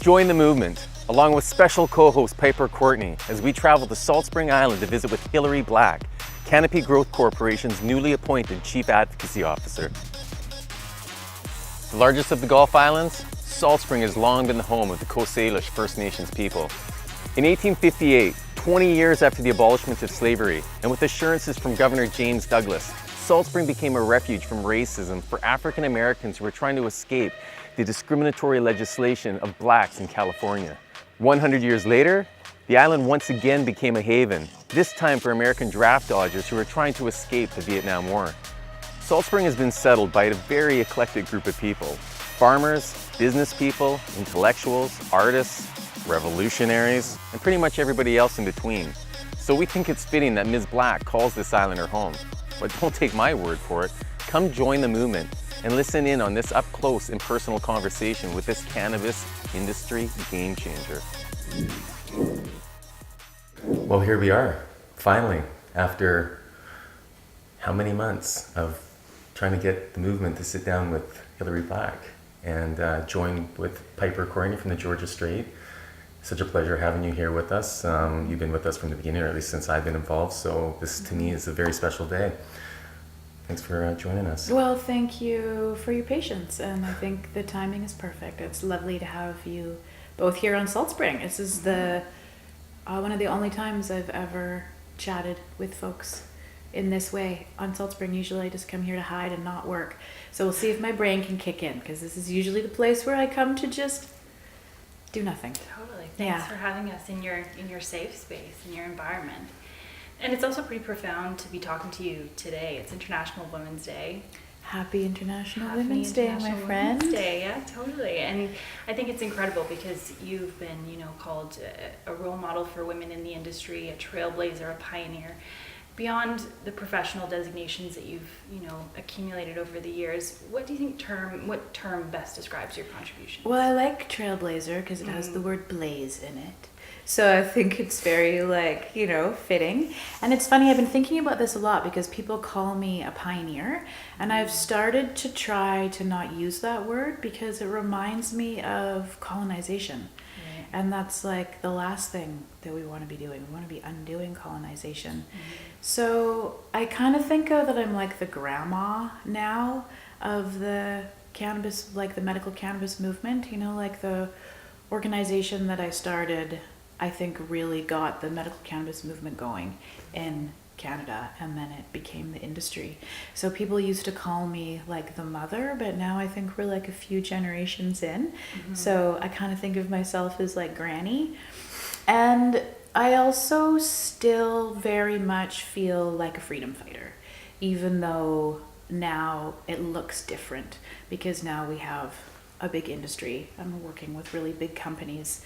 Join the movement, along with special co-host Piper Courtenay, as we travel to Salt Spring Island to visit with Hilary Black, Canopy Growth Corporation's newly appointed Chief Advocacy Officer. The largest of the Gulf Islands, Salt Spring has long been the home of the Coast Salish First Nations people. In 1858, 20 years after the abolishment of slavery, and with assurances from Governor James Douglas, Salt Spring became a refuge from racism for African Americans who were trying to escape the discriminatory legislation of blacks in California. 100 years later, the island once again became a haven, this time for American draft dodgers who were trying to escape the Vietnam War. Salt Spring has been settled by a very eclectic group of people: farmers, business people, intellectuals, artists, revolutionaries, and pretty much everybody else in between. So we think it's fitting that Ms. Black calls this island her home. But don't take my word for it. Come join the movement and listen in on this up-close and personal conversation with this cannabis industry game changer. Well, here we are, finally, after how many months of trying to get the movement to sit down with Hilary Black and join with Piper Courtenay from the Georgia Strait. Such a pleasure having you here with us. You've been with us from the beginning, or at least since I've been involved, so this to me is a very special day. Thanks for joining us. Well, thank you for your patience, and I think the timing is perfect. It's lovely to have you both here on Salt Spring. This is the one of the only times I've ever chatted with folks in this way on Salt Spring. Usually I just come here to hide and not work. So we'll see if my brain can kick in, because this is usually the place where I come to just do nothing. Totally. Thanks for having us in your safe space, in your environment. And it's also pretty profound to be talking to you today. It's International Women's Day. Happy International Women's Day, my friend. Women's Day, yeah, totally. And I think it's incredible because you've been, called a role model for women in the industry, a trailblazer, a pioneer. Beyond the professional designations that you've, accumulated over the years, what do you think what term best describes your contribution? Well, I like trailblazer because it has the word blaze in it. So I think it's very fitting. And it's funny, I've been thinking about this a lot because people call me a pioneer, and I've started to try to not use that word because it reminds me of colonization. Right. And that's like the last thing that we want to be doing. We want to be undoing colonization. So I kind of think of that I'm like the grandma now of the cannabis, like the medical cannabis movement, like the organization that I started, I think really got the medical cannabis movement going in Canada, and then it became the industry. So people used to call me like the mother, but now I think we're like a few generations in. So I kind of think of myself as like granny. And I also still very much feel like a freedom fighter, even though now it looks different because now we have a big industry. I'm working with really big companies.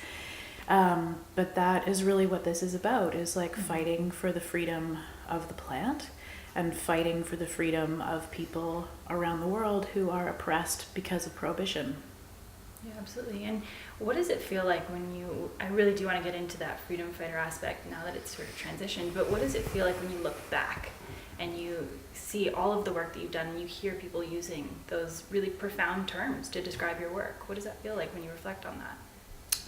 But that is really what this is about, is like fighting for the freedom of the plant and fighting for the freedom of people around the world who are oppressed because of prohibition. Yeah, absolutely. And what does it feel like when I really do want to get into that freedom fighter aspect now that it's sort of transitioned, but what does it feel like when you look back and you see all of the work that you've done and you hear people using those really profound terms to describe your work? What does that feel like when you reflect on that?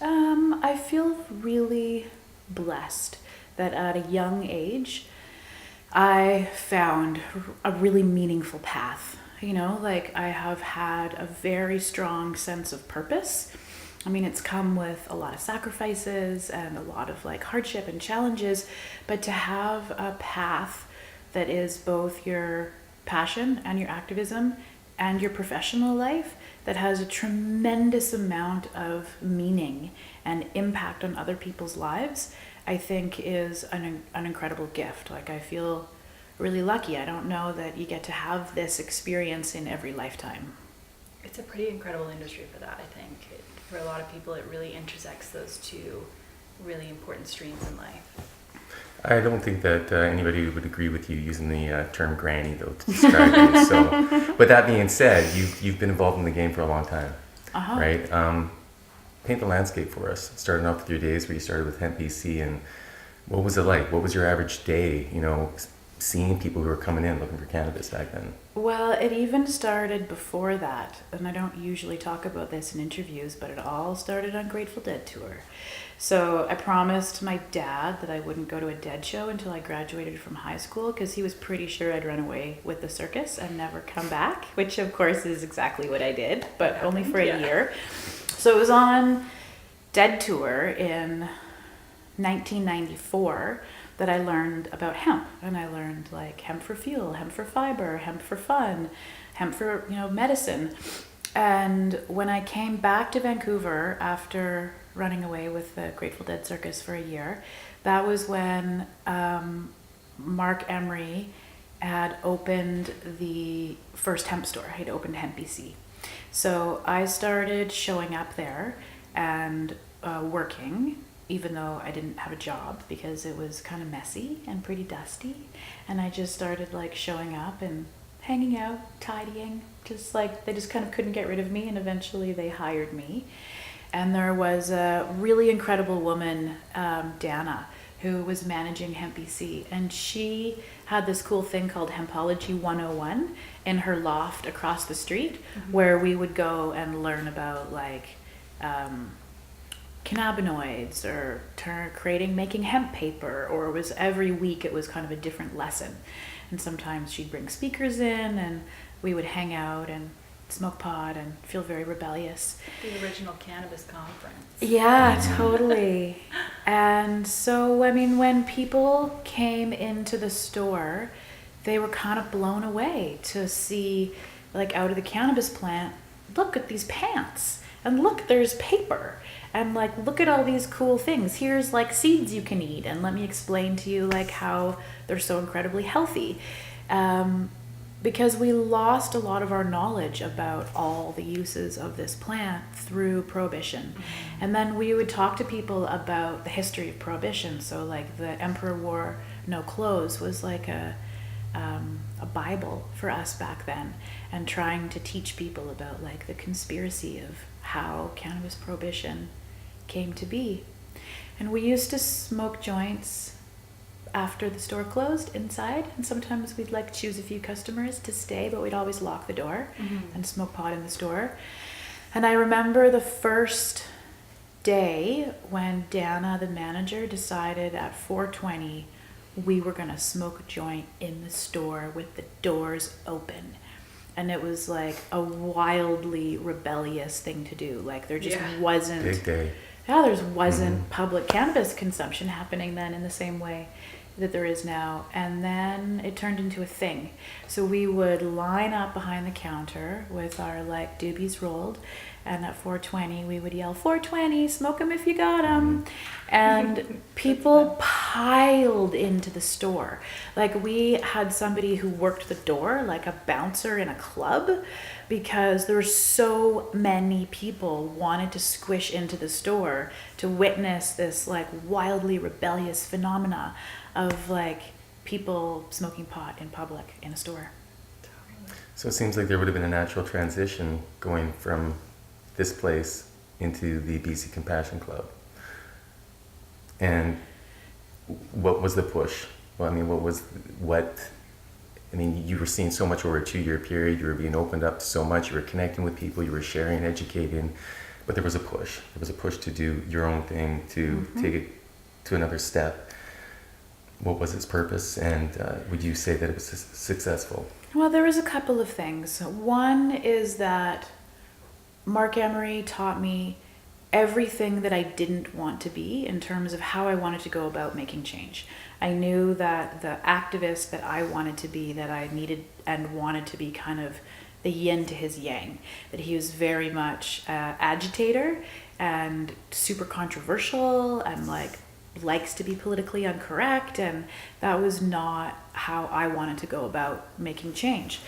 I feel really blessed that at a young age, I found a really meaningful path. I have had a very strong sense of purpose. I mean, it's come with a lot of sacrifices and a lot of hardship and challenges, but to have a path that is both your passion and your activism and your professional life that has a tremendous amount of meaning and impact on other people's lives, I think is an incredible gift. I feel really lucky. I don't know that you get to have this experience in every lifetime. It's a pretty incredible industry for that, I think. For a lot of people, it really intersects those two really important streams in life. I don't think that anybody would agree with you using the term granny, though, to describe you. So, but that being said, you've been involved in the game for a long time, right? Paint the landscape for us. Starting off with your days where you started with Hemp BC, and what was it like? What was your average day? seeing people who were coming in looking for cannabis back then? Well, it even started before that, and I don't usually talk about this in interviews, but it all started on Grateful Dead tour. So I promised my dad that I wouldn't go to a Dead show until I graduated from high school, because he was pretty sure I'd run away with the circus and never come back, which of course is exactly what I did, but only for a year. So it was on Dead tour in 1994 that I learned about hemp, and I learned like hemp for fuel, hemp for fiber, hemp for fun, hemp for medicine. And when I came back to Vancouver after running away with the Grateful Dead circus for a year, that was when Mark Emery had opened the first hemp store. He'd opened Hemp BC. So I started showing up there and working, even though I didn't have a job, because it was kind of messy and pretty dusty. And I just started like showing up and hanging out, tidying, just like they just kind of couldn't get rid of me, and eventually they hired me. And there was a really incredible woman, Dana, who was managing Hemp BC, and she had this cool thing called Hempology 101 in her loft across the street, where we would go and learn about like cannabinoids or making hemp paper, or it was every week it was kind of a different lesson. And sometimes she'd bring speakers in and we would hang out and smoke pot and feel very rebellious. The original cannabis conference. Yeah, totally. And so, I mean, when people came into the store, they were kind of blown away to see, like, out of the cannabis plant, look at these pants, and look, there's paper, and like, look at all these cool things. Here's like seeds you can eat, and let me explain to you like how they're so incredibly healthy. Because we lost a lot of our knowledge about all the uses of this plant through Prohibition. And then we would talk to people about the history of Prohibition. So like the Emperor wore no clothes was like a Bible for us back then, and trying to teach people about like the conspiracy of how cannabis prohibition came to be. And we used to smoke joints after the store closed inside, and sometimes we'd like choose a few customers to stay, but we'd always lock the door and smoke pot in the store. And I remember the first day when Dana, the manager, decided at 4:20 we were going to smoke a joint in the store with the doors open. And it was like a wildly rebellious thing to do. Like there just wasn't Big day. Yeah, there wasn't public cannabis consumption happening then in the same way that there is now. And then it turned into a thing. So we would line up behind the counter with our like doobies rolled, and at 4:20 we would yell, 420, smoke 'em if you got 'em. And people piled into the store. Like we had somebody who worked the door like a bouncer in a club, because there were so many people wanted to squish into the store to witness this like wildly rebellious phenomena of like people smoking pot in public in a store. So it seems like there would have been a natural transition going from this place into the BC Compassion Club. And what was the push? Well, I mean, you were seeing so much over a 2-year period, you were being opened up to so much, you were connecting with people, you were sharing, educating, but there was a push. There was a push to do your own thing, to take it to another step. What was its purpose, and would you say that it was successful? Well, there was a couple of things. One is that Mark Emery taught me everything that I didn't want to be in terms of how I wanted to go about making change. I knew that the activist that I wanted to be, that I needed and wanted to be kind of the yin to his yang, that he was very much agitator and super controversial and likes to be politically incorrect, and that was not how I wanted to go about making change.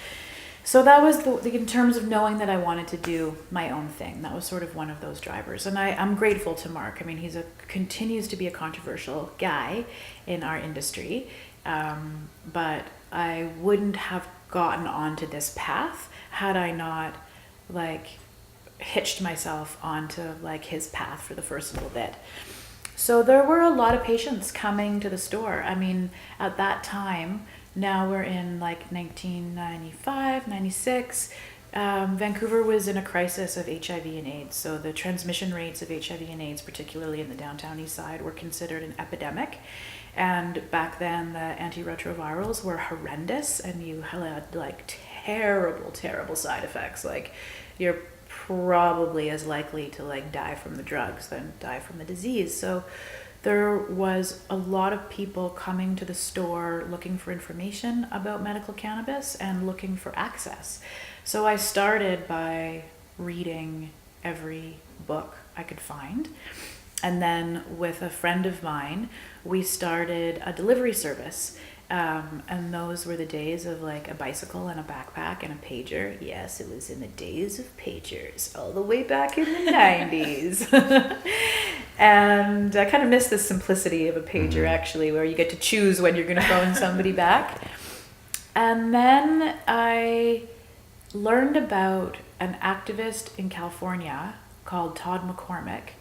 So that was in terms of knowing that I wanted to do my own thing. That was sort of one of those drivers. And I'm grateful to Mark. I mean, continues to be a controversial guy in our industry. But I wouldn't have gotten onto this path had I not hitched myself onto his path for the first little bit. So there were a lot of patients coming to the store. I mean, at that time, Now we're in like 1995, 96. Vancouver was in a crisis of HIV and AIDS. So the transmission rates of HIV and AIDS, particularly in the downtown east side, were considered an epidemic. And back then the antiretrovirals were horrendous, and you had like terrible, terrible side effects. Like you're probably as likely to like die from the drugs than die from the disease. So there was a lot of people coming to the store looking for information about medical cannabis and looking for access. So I started by reading every book I could find. And then with a friend of mine, we started a delivery service. And those were the days of like a bicycle and a backpack and a pager. Yes, it was in the days of pagers, all the way back in the 90s. And I kind of miss the simplicity of a pager, actually, where you get to choose when you're going to phone somebody back. And then I learned about an activist in California called Todd McCormick,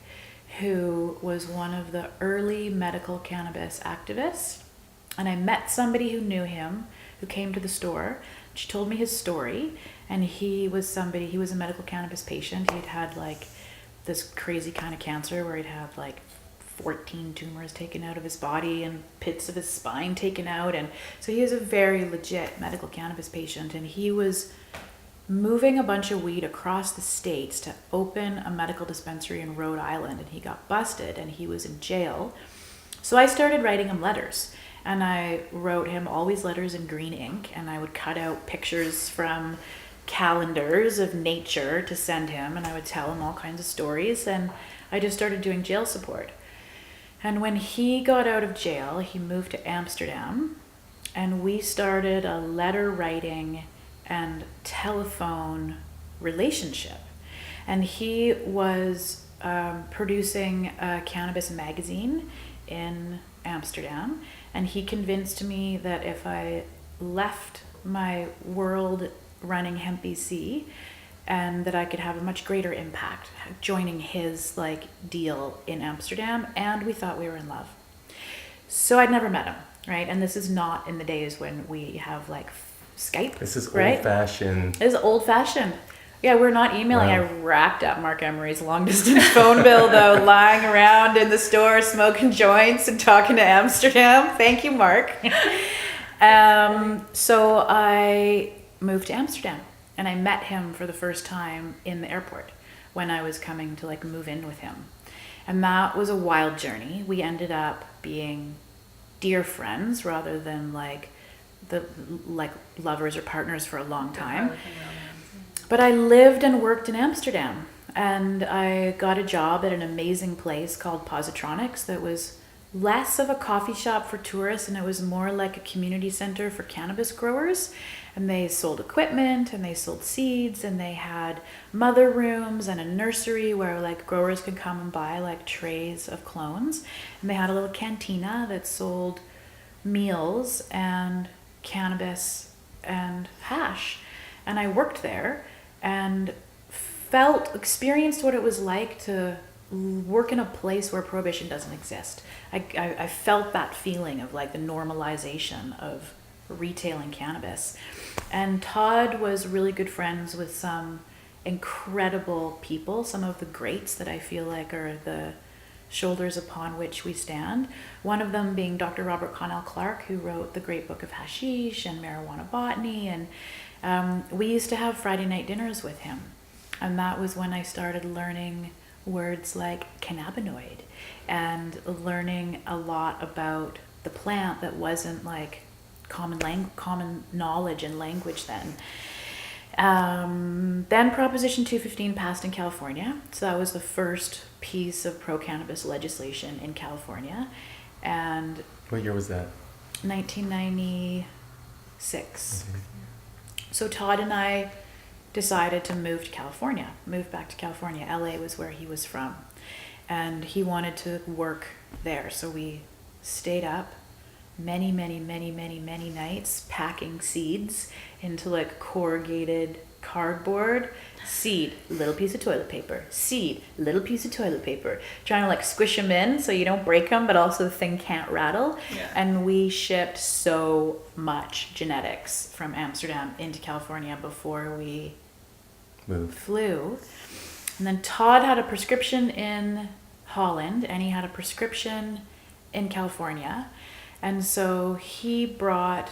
who was one of the early medical cannabis activists. And I met somebody who knew him, who came to the store. She told me his story, and he was a medical cannabis patient. He'd had like this crazy kind of cancer where he'd had like 14 tumors taken out of his body and pits of his spine taken out. And so he was a very legit medical cannabis patient, and he was moving a bunch of weed across the states to open a medical dispensary in Rhode Island, and he got busted and he was in jail. So I started writing him letters. And I wrote him always letters in green ink, and I would cut out pictures from calendars of nature to send him, and I would tell him all kinds of stories, and I just started doing jail support. And when he got out of jail, he moved to Amsterdam, and we started a letter writing and telephone relationship. And he was producing a cannabis magazine in Amsterdam, and he convinced me that if I left my world running Hemp BC, and that I could have a much greater impact joining his like deal in Amsterdam, and we thought we were in love. So I'd never met him, right? And this is not in the days when we have like Skype. This is right? old-fashioned. This is old-fashioned. Yeah, we're not emailing. Wow. I racked up Mark Emery's long-distance phone bill, though, lying around in the store smoking joints and talking to Amsterdam. Thank you, Mark. So I moved to Amsterdam, and I met him for the first time in the airport when I was coming to like move in with him. And that was a wild journey. We ended up being dear friends rather than like lovers or partners for a long time. But I lived and worked in Amsterdam, and I got a job at an amazing place called Positronics that was less of a coffee shop for tourists, and it was more like a community center for cannabis growers. And they sold equipment, and they sold seeds, and they had mother rooms and a nursery where like growers could come and buy like trays of clones. And they had a little cantina that sold meals and cannabis and hash. And I worked there and experienced what it was like to work in a place where prohibition doesn't exist. I felt that feeling of like the normalization of retailing cannabis. And Todd was really good friends with some incredible people, some of the greats that I feel like are the shoulders upon which we stand. One of them being Dr. Robert Connell Clark, who wrote the great book of hashish and marijuana botany. And we used to have Friday night dinners with him. And that was when I started learning words like cannabinoid and learning a lot about the plant that wasn't like common knowledge and language then. Then Proposition 215 passed in California. So that was the first piece of pro-cannabis legislation in California. And What year was that? 1996. So Todd and I decided to move back to California. LA was where he was from. And he wanted to work there. So we stayed up many nights packing seeds into like corrugated cardboard, seed, little piece of toilet paper, seed, little piece of toilet paper, trying to like squish them in so you don't break them, but also the thing can't rattle. Yeah. And we shipped so much genetics from Amsterdam into California before we flew. And then Todd had a prescription in Holland and he had a prescription in California. And so he brought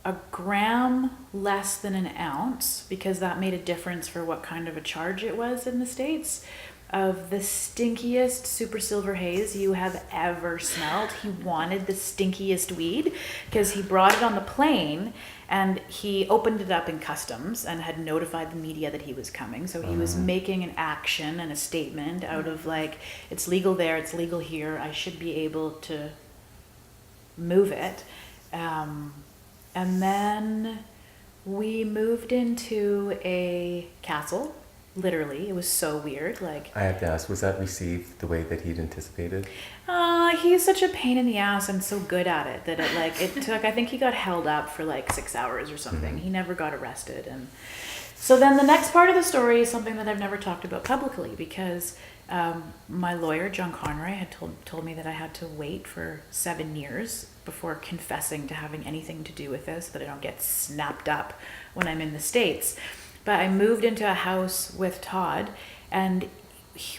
a gram less than an ounce, because that made a difference for what kind of a charge it was in the States, of the stinkiest super silver haze you have ever smelled. He wanted the stinkiest weed because he brought it on the plane and he opened it up in customs and had notified the media that he was coming. So he was making an action and a statement out of like, it's legal there, it's legal here, I should be able to move it. And then we moved into a castle, literally. It was so weird. Like, I have to ask, was that received the way that he'd anticipated? He's such a pain in the ass and so good at it that it took, I think he got held up for like 6 hours or something. He never got arrested. And so then the next part of the story is something that I've never talked about publicly, because my lawyer, John Conroy, had told me that I had to wait for 7 years before confessing to having anything to do with this, so that I don't get snapped up when I'm in the States. But I moved into a house with Todd, and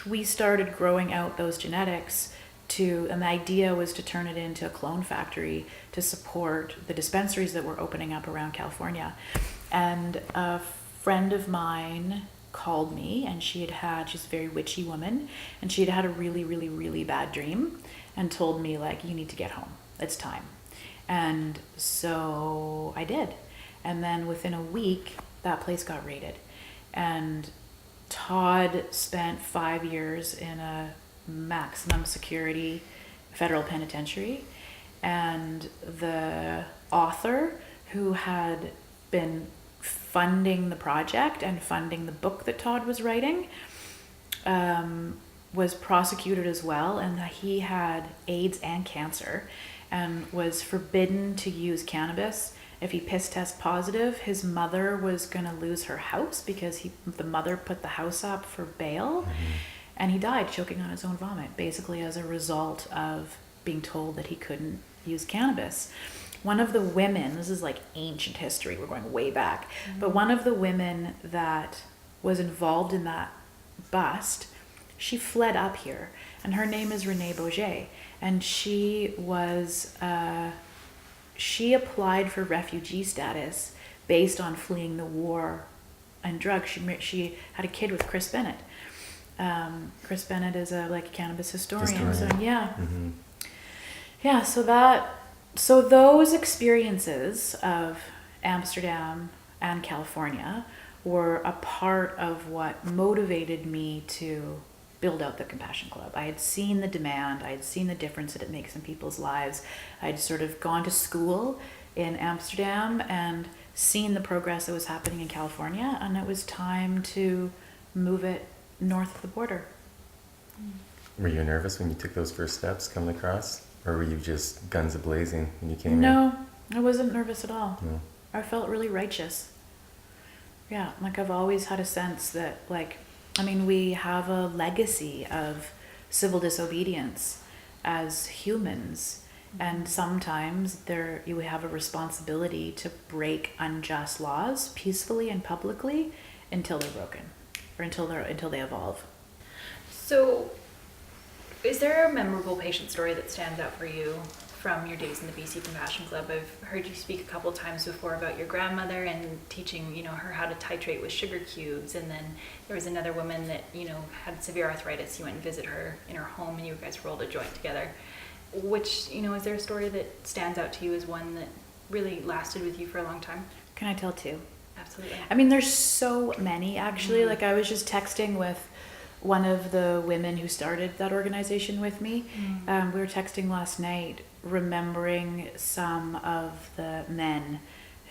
we started growing out those genetics and the idea was to turn it into a clone factory to support the dispensaries that were opening up around California. And a friend of mine called me, and she's a very witchy woman, and she had a really, really, really bad dream and told me, like, you need to get home. It's time. And so I did. And then within a week, that place got raided. And Todd spent 5 years in a maximum security federal penitentiary. And the author who had been funding the project and funding the book that Todd was writing was prosecuted as well, and he had AIDS and cancer and was forbidden to use cannabis. If he piss test positive, his mother was going to lose her house because the mother put the house up for bail, and he died choking on his own vomit, basically as a result of being told that he couldn't use cannabis. One of the women, this is like ancient history, we're going way back, but one of the women that was involved in that bust, she fled up here, and her name is Renee Bourget, and she applied for refugee status based on fleeing the war and drugs. She had a kid with Chris Bennett. Chris Bennett is a cannabis historian. So yeah, so those experiences of Amsterdam and California were a part of what motivated me to build out the Compassion Club. I had seen the demand, I had seen the difference that it makes in people's lives. I'd sort of gone to school in Amsterdam and seen the progress that was happening in California, and it was time to move it north of the border. Were you nervous when you took those first steps coming across? Or were you just guns a-blazing when you came in? No, I wasn't nervous at all. No. I felt really righteous. Yeah, I've always had a sense that, we have a legacy of civil disobedience as humans, and sometimes you have a responsibility to break unjust laws peacefully and publicly until they're broken, or until they evolve. So, is there a memorable patient story that stands out for you from your days in the BC Compassion Club? I've heard you speak a couple of times before about your grandmother and teaching, her how to titrate with sugar cubes. And then there was another woman that, had severe arthritis. You went and visit her in her home and you guys rolled a joint together. Which, is there a story that stands out to you as one that really lasted with you for a long time? Can I tell two? Absolutely. There's so many, actually. I was just texting with one of the women who started that organization with me. We were texting last night, remembering some of the men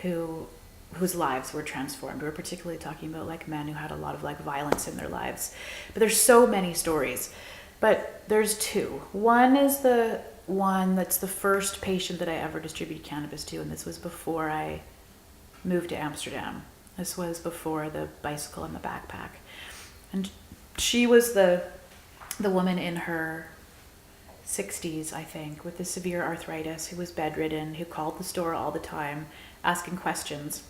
whose lives were transformed. We were particularly talking about men who had a lot of violence in their lives. But there's so many stories. But there's two. One is the one that's the first patient that I ever distributed cannabis to, and this was before I moved to Amsterdam. This was before the bicycle and the backpack. And she was the woman in her 60s, I think, with the severe arthritis, who was bedridden, who called the store all the time, asking questions.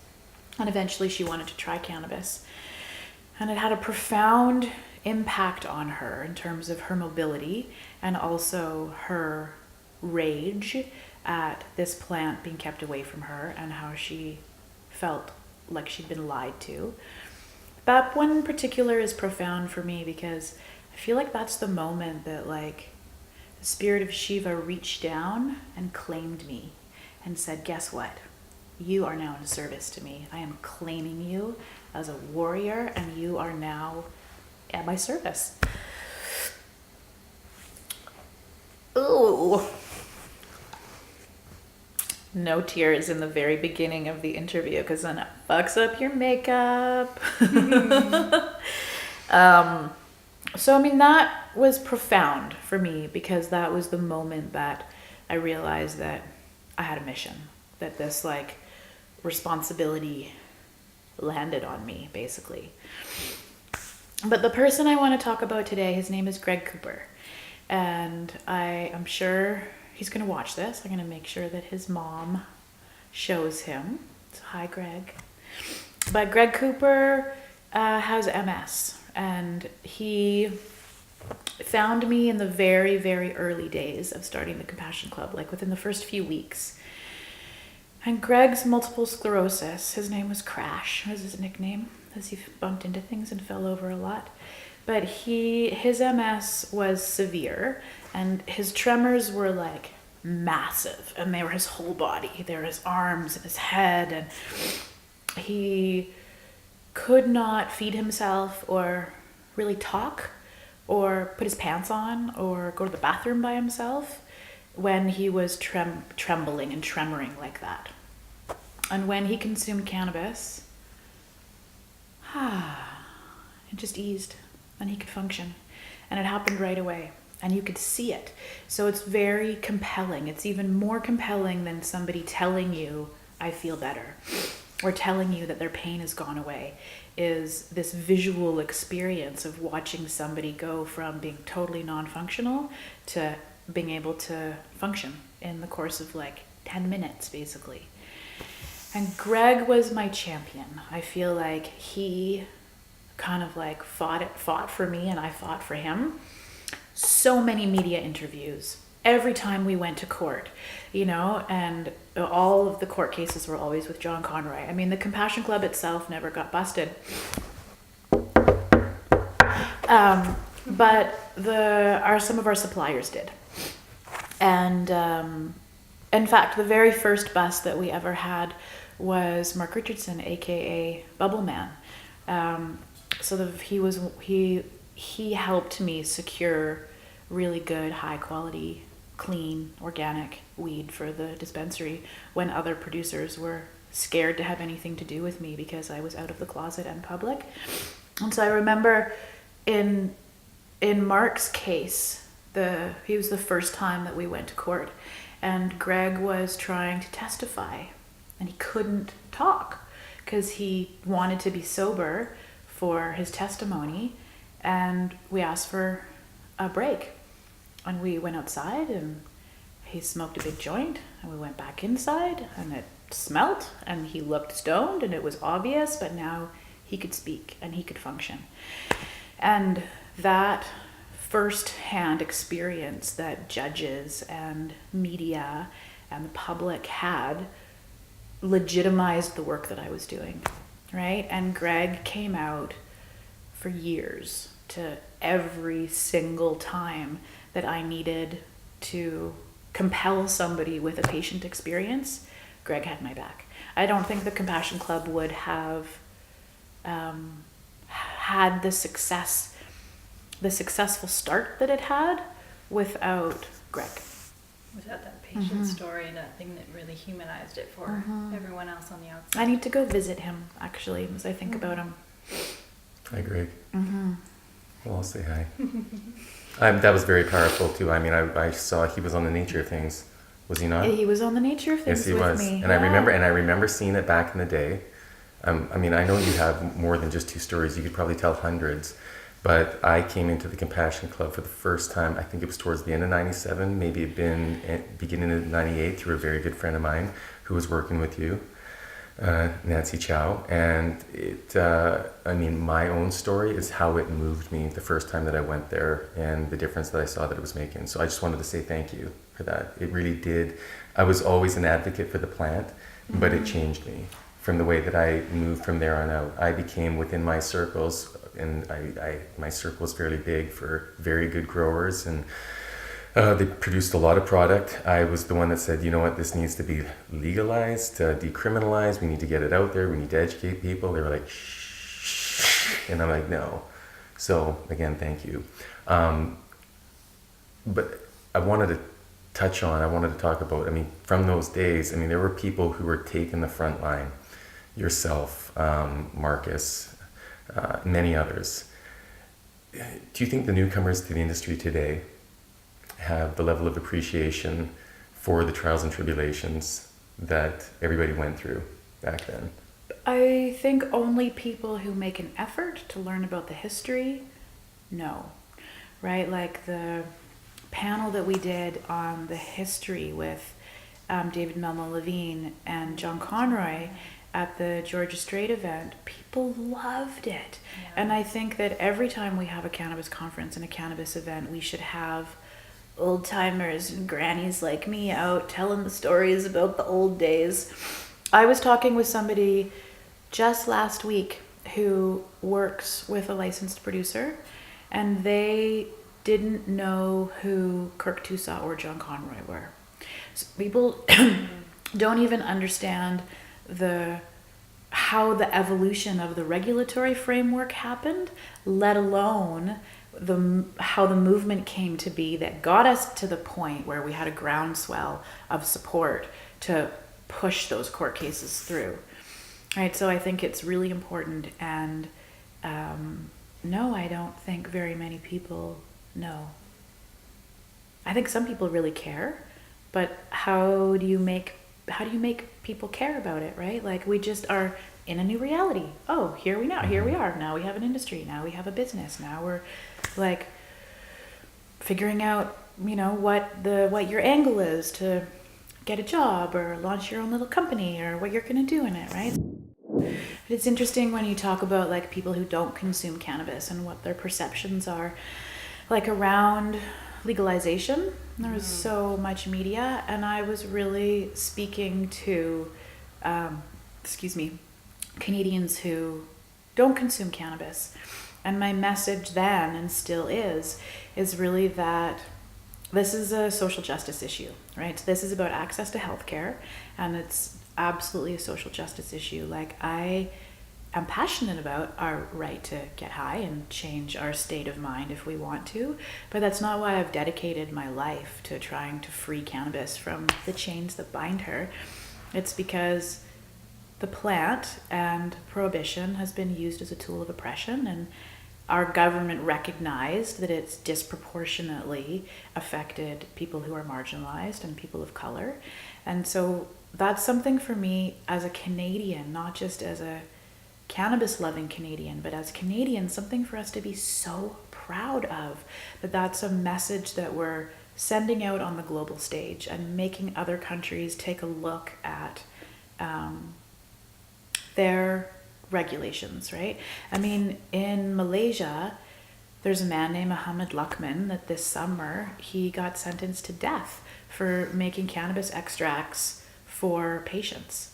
And eventually she wanted to try cannabis. And it had a profound impact on her in terms of her mobility and also her rage at this plant being kept away from her and how she felt like she'd been lied to. That one in particular is profound for me because I feel like that's the moment that like the spirit of Shiva reached down and claimed me and said, guess what? You are now in service to me. I am claiming you as a warrior and you are now at my service. Ooh. No tears in the very beginning of the interview because then it fucks up your makeup. So, I mean, that was profound for me because that was the moment that I realized that I had a mission, that this like responsibility landed on me, basically. But the person I want to talk about today, his name is Greg Cooper. And I am sure he's going to watch this. I'm going to make sure that his mom shows him. So, hi, Greg. But Greg Cooper has MS. And he found me in the very, very early days of starting the Compassion Club, like within the first few weeks. And Greg's multiple sclerosis, his name was Crash, was his nickname, as he bumped into things and fell over a lot. But his MS was severe, and his tremors were like massive, and they were his whole body. They were his arms and his head, and he could not feed himself or really talk or put his pants on or go to the bathroom by himself when he was trembling and tremoring like that. And when he consumed cannabis, it just eased and he could function. And it happened right away. And you could see it. So it's very compelling. It's even more compelling than somebody telling you, I feel better, or telling you that their pain has gone away, is this visual experience of watching somebody go from being totally non-functional to being able to function in the course of like 10 minutes, basically. And Greg was my champion. I feel like he kind of like fought for me and I fought for him. So many media interviews, every time we went to court, you know, and all of the court cases were always with John Conroy. I mean, the Compassion Club itself never got busted. But some of our suppliers did. And in fact, the very first bust that we ever had was Mark Richardson, aka Bubble Man. He helped me secure really good, high quality, clean, organic weed for the dispensary when other producers were scared to have anything to do with me because I was out of the closet and public. And so I remember in Mark's case, he was the first time that we went to court, and Greg was trying to testify and he couldn't talk because he wanted to be sober for his testimony, and we asked for a break. And we went outside and he smoked a big joint, and we went back inside and it smelt and he looked stoned and it was obvious, but now he could speak and he could function. And that first-hand experience that judges and media and the public had legitimized the work that I was doing, right? And Greg came out for years to every single time that I needed to compel somebody with a patient experience. Greg had my back. I don't think the Compassion Club would have had the successful start that it had without Greg. Without that patient story, that thing that really humanized it for everyone else on the outside. I need to go visit him, actually, as I think about him. Hi, Greg. Well, I'll say hi. That was very powerful too. I mean, I saw he was on the Nature of Things, was he not? He was on the Nature of Things. Yes, he with was. me. And I remember seeing it back in the day. I mean, I know you have more than just 2 stories. You could probably tell hundreds. But I came into the Compassion Club for the first time, I think it was towards the end of 97, maybe it had been beginning of 98, through a very good friend of mine who was working with you, Nancy Chow. And I mean, my own story is how it moved me the first time that I went there and the difference that I saw that it was making. So I just wanted to say thank you for that. It really did. I was always an advocate for the plant, but it changed me. From the way that I moved from there on out, I became within my circles, and my circle is fairly big for very good growers, and they produced a lot of product. I was the one that said, you know what, this needs to be legalized, decriminalized. We need to get it out there. We need to educate people. They were like, shh, and I'm like, no. So again, thank you. But I wanted to talk about, I mean, from those days, I mean, there were people who were taking the front line. Yourself, Marcus, many others. Do you think the newcomers to the industry today have the level of appreciation for the trials and tribulations that everybody went through back then? I think only people who make an effort to learn about the history know, right? Like the panel that we did on the history with David Melmo-Levine and John Conroy at the Georgia Strait event, people loved it. Yeah. And I think that every time we have a cannabis conference and a cannabis event, we should have old timers and grannies like me out telling the stories about the old days. I was talking with somebody just last week who works with a licensed producer, and they didn't know who Kirk Tusaw or John Conroy were. So people don't even understand how the evolution of the regulatory framework happened, let alone how the movement came to be that got us to the point where we had a groundswell of support to push those court cases through. Right, so I think it's really important, and no, I don't think very many people know. I think some people really care, but how do you make people care about it, right? Like, we just are in a new reality. Oh, here we are. Now we have an industry. Now we have a business. Now we're like figuring out, you know, what your angle is to get a job or launch your own little company or what you're going to do in it, right? But it's interesting when you talk about like people who don't consume cannabis and what their perceptions are, like around legalization. There was so much media, and I was really speaking to Canadians who don't consume cannabis. And my message then, and still is really that this is a social justice issue, right? So this is about access to healthcare, and it's absolutely a social justice issue. Like, I am passionate about our right to get high and change our state of mind if we want to, but that's not why I've dedicated my life to trying to free cannabis from the chains that bind her. It's because the plant and prohibition has been used as a tool of oppression, and our government recognized that it's disproportionately affected people who are marginalized and people of color. And so that's something for me as a Canadian, not just as a cannabis loving Canadian, but as Canadians, something for us to be so proud of, that's a message that we're sending out on the global stage and making other countries take a look at their regulations, right? I mean, in Malaysia, there's a man named Muhammad Luqman that this summer, he got sentenced to death for making cannabis extracts for patients.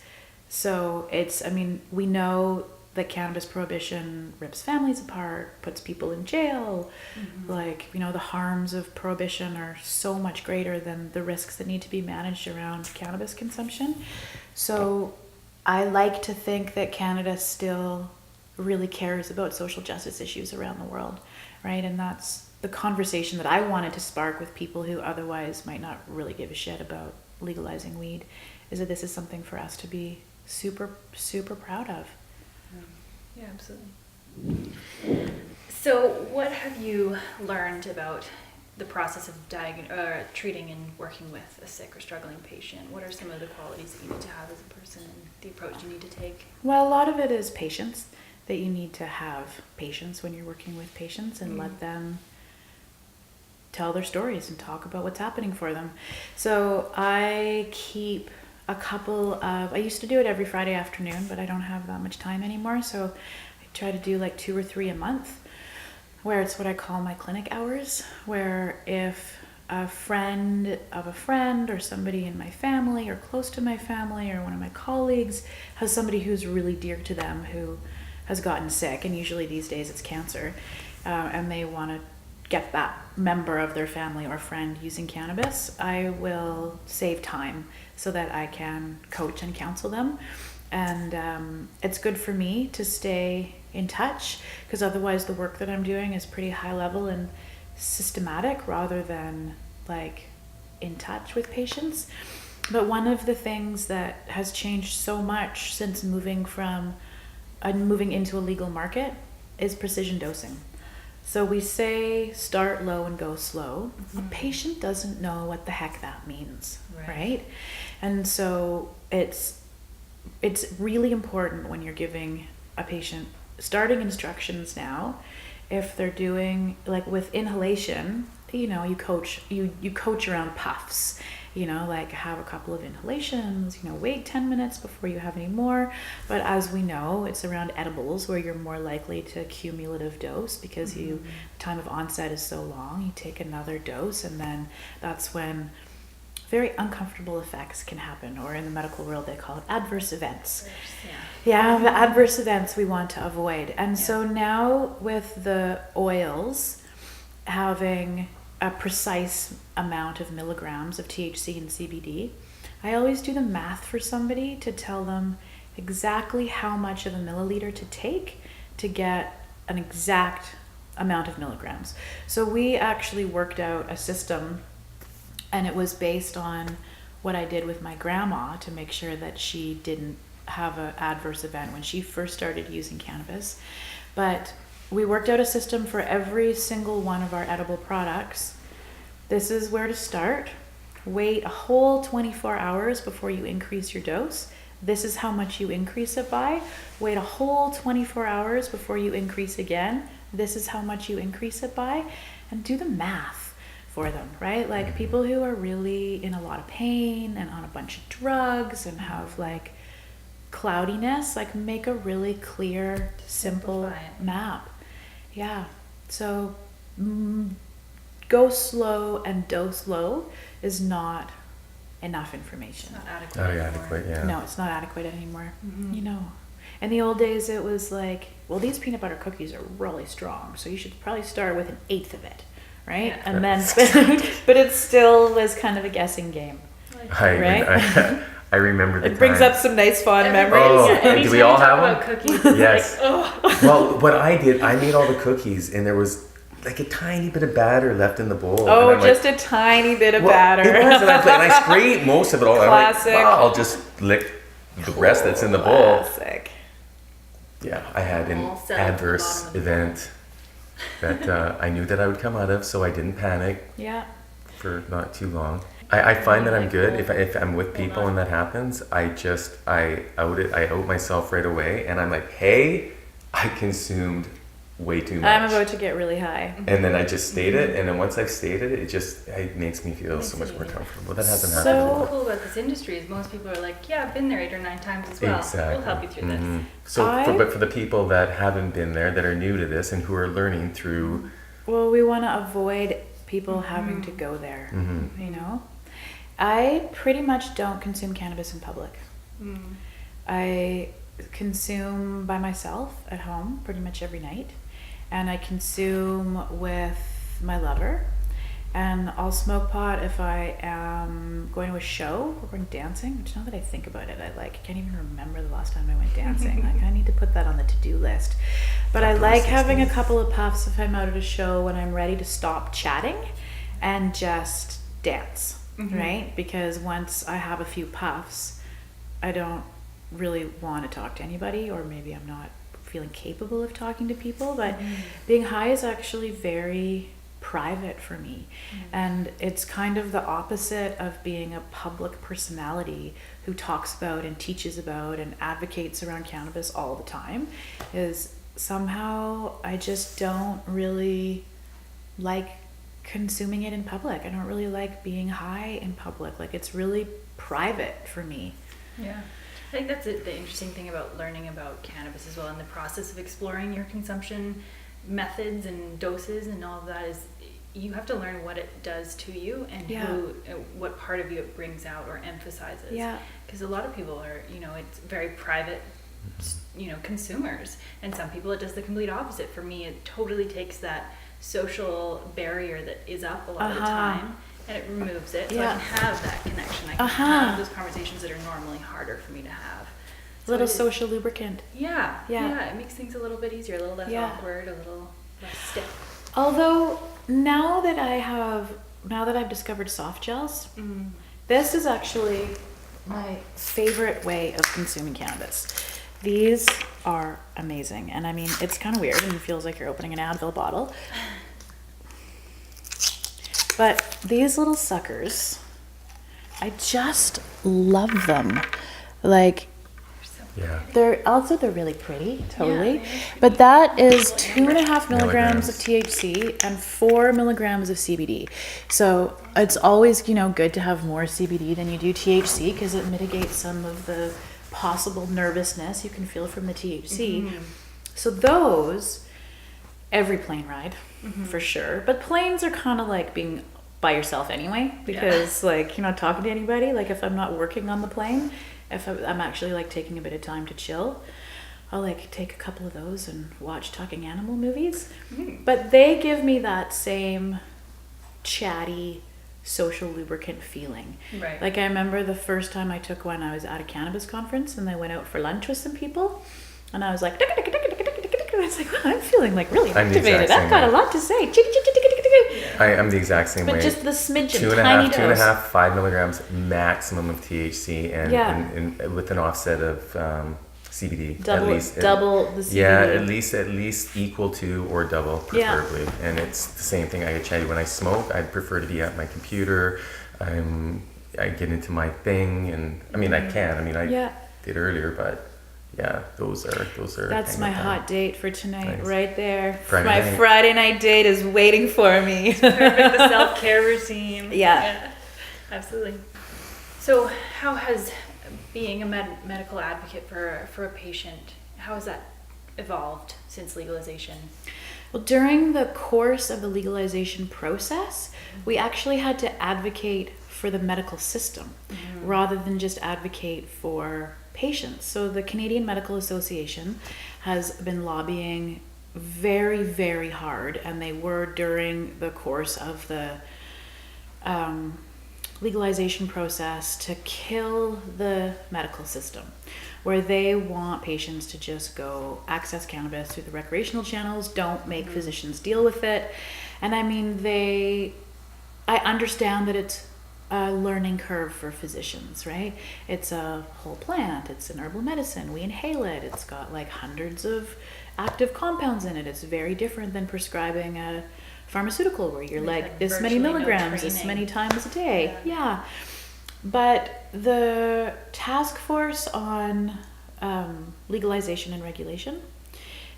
So we know that cannabis prohibition rips families apart, puts people in jail. Like, you know, the harms of prohibition are so much greater than the risks that need to be managed around cannabis consumption. So I like to think that Canada still really cares about social justice issues around the world, right? And that's the conversation that I wanted to spark with people who otherwise might not really give a shit about legalizing weed, is that this is something for us to be super, super proud of. Yeah, absolutely. So what have you learned about the process of treating and working with a sick or struggling patient? What are some of the qualities that you need to have as a person and the approach you need to take? Well, a lot of it is patience, that you need to have patience when you're working with patients and let them tell their stories and talk about what's happening for them. So I keep I used to do it every Friday afternoon, but I don't have that much time anymore. So I try to do like 2 or 3 a month, where it's what I call my clinic hours, where if a friend of a friend or somebody in my family or close to my family or one of my colleagues has somebody who's really dear to them who has gotten sick, and usually these days it's cancer, and they want to get that member of their family or friend using cannabis, I will save time so that I can coach and counsel them. And it's good for me to stay in touch, because otherwise the work that I'm doing is pretty high level and systematic rather than like in touch with patients. But one of the things that has changed so much since moving into a legal market is precision dosing. So we say start low and go slow. A patient doesn't know what the heck that means, right? And so it's really important when you're giving a patient starting instructions now. If they're doing like with inhalation, you coach around puffs, like have a couple of inhalations, wait 10 minutes before you have any more. But as we know, it's around edibles where you're more likely to cumulative dose, because time of onset is so long. You take another dose, and then that's when very uncomfortable effects can happen, or in the medical world they call it adverse events. Yeah, the adverse events we want to avoid. And so now with the oils having a precise amount of milligrams of THC and CBD, I always do the math for somebody to tell them exactly how much of a milliliter to take to get an exact amount of milligrams. So we actually worked out a system, and it was based on what I did with my grandma to make sure that she didn't have an adverse event when she first started using cannabis. But we worked out a system for every single one of our edible products. This is where to start. Wait a whole 24 hours before you increase your dose. This is how much you increase it by. Wait a whole 24 hours before you increase again. This is how much you increase it by. And do the math for them, right? Like people who are really in a lot of pain and on a bunch of drugs and have like cloudiness, like make a really clear, simple map. Yeah. So go slow and dose low is not enough information. It's not adequate. Not adequate, yeah. No, it's not adequate anymore. In the old days it was like, well, these peanut butter cookies are really strong, so you should probably start with 1/8 of it, right? Yeah. And then but it still was kind of a guessing game. I remember the It brings time. up some nice fond memories. Oh, do we all have one? Cookies, Yes. Like, oh. Well, what I did, I made all the cookies, and there was like a tiny bit of batter left in the bowl. Oh, and I'm just like, a tiny bit of well, batter. It was, and I scraped most of it all. Classic. I'm like, well, I'll just lick the rest that's in the bowl. Classic. Yeah, I had an All set at the adverse bottom of the event that I knew that I would come out of, so I didn't panic Yeah. for not too long. I find that I'm good if I'm with people and that happens. I out myself right away, and I'm like, hey, I consumed way too much. I'm about to get really high. And then I just state it, and then once I've stated it, it makes me feel so much more comfortable. That hasn't happened. So- What's cool about this industry is most people are like, yeah, I've been there 8 or 9 times as well. Exactly. We'll help you through this. So, I- but for the people that haven't been there, that are new to this, and who are learning through, Well, we want to avoid people having to go there, I pretty much don't consume cannabis in public. I consume by myself at home pretty much every night, and I consume with my lover, and I'll smoke pot if I am going to a show or going dancing, which now that I think about it, I can't even remember the last time I went dancing. I need to put that on the to-do list. But I like having a couple of puffs if I'm out at a show when I'm ready to stop chatting and just dance, right? Because once I have a few puffs, I don't really want to talk to anybody, or maybe I'm not feeling capable of talking to people. But being high is actually very private for me. And it's kind of the opposite of being a public personality who talks about and teaches about and advocates around cannabis all the time. Is somehow I just don't really like consuming it in public. I don't really like being high in public. Like, it's really private for me. Yeah. I think that's the interesting thing about learning about cannabis as well, and the process of exploring your consumption methods and doses and all of that is you have to learn what it does to you and what part of you it brings out or emphasizes. Yeah. Because a lot of people are, it's very private, consumers, and some people it does the complete opposite. For me, it totally takes that social barrier that is up a lot of the time, and it removes it, so I can have that connection. I can have those conversations that are normally harder for me to have. So Little social lubricant. Yeah, it makes things a little bit easier, a little less awkward, a little less stiff. Although now that I've discovered soft gels, this is actually my favorite way of consuming cannabis. These are amazing, and I mean, it's kind of weird and it feels like you're opening an Advil bottle. But these little suckers, I just love them. Like, they're really pretty, totally. Yeah, but that is 2.5 milligrams of THC and 4 milligrams of CBD. So it's always, good to have more CBD than you do THC because it mitigates some of the possible nervousness you can feel from the THC. So those, every plane ride, for sure. But planes are kind of like being by yourself anyway, because like you're not talking to anybody. Like if I'm not working on the plane, if I'm actually like taking a bit of time to chill, I'll like take a couple of those and watch talking animal movies. But they give me that same chatty social lubricant feeling. Right. Like I remember the first time I took one, I was at a cannabis conference and I went out for lunch with some people and I was like, it's like, wow, I'm feeling like really activated. I've got a lot to say. I'm the exact same way. But just the smidgen, 2.5, 5 milligrams maximum of THC, and with an offset of CBD. Double the CBD. Yeah, at least equal to or double, preferably. Yeah. And it's the same thing. I get chatty when I smoke. I'd prefer to be at my computer. I get into my thing, and I mean, I did earlier, but. Yeah, those are. That's my hot date for tonight, nice. Right there. Friday night. Friday night date is waiting for me. Perfect, the self-care routine. Yeah, absolutely. So, how has being a medical advocate for a patient, how has that evolved since legalization? Well, during the course of the legalization process, we actually had to advocate for the medical system rather than just advocate for patients. So the Canadian Medical Association has been lobbying very, very hard, and they were during the course of the legalization process to kill the medical system, where they want patients to just go access cannabis through the recreational channels, don't make physicians deal with it. And I mean, I understand that it's a learning curve for physicians, right? It's a whole plant, it's an herbal medicine, we inhale it, it's got like hundreds of active compounds in it. It's very different than prescribing a pharmaceutical where you're like this many milligrams, this many times a day. Yeah. But the task force on legalization and regulation,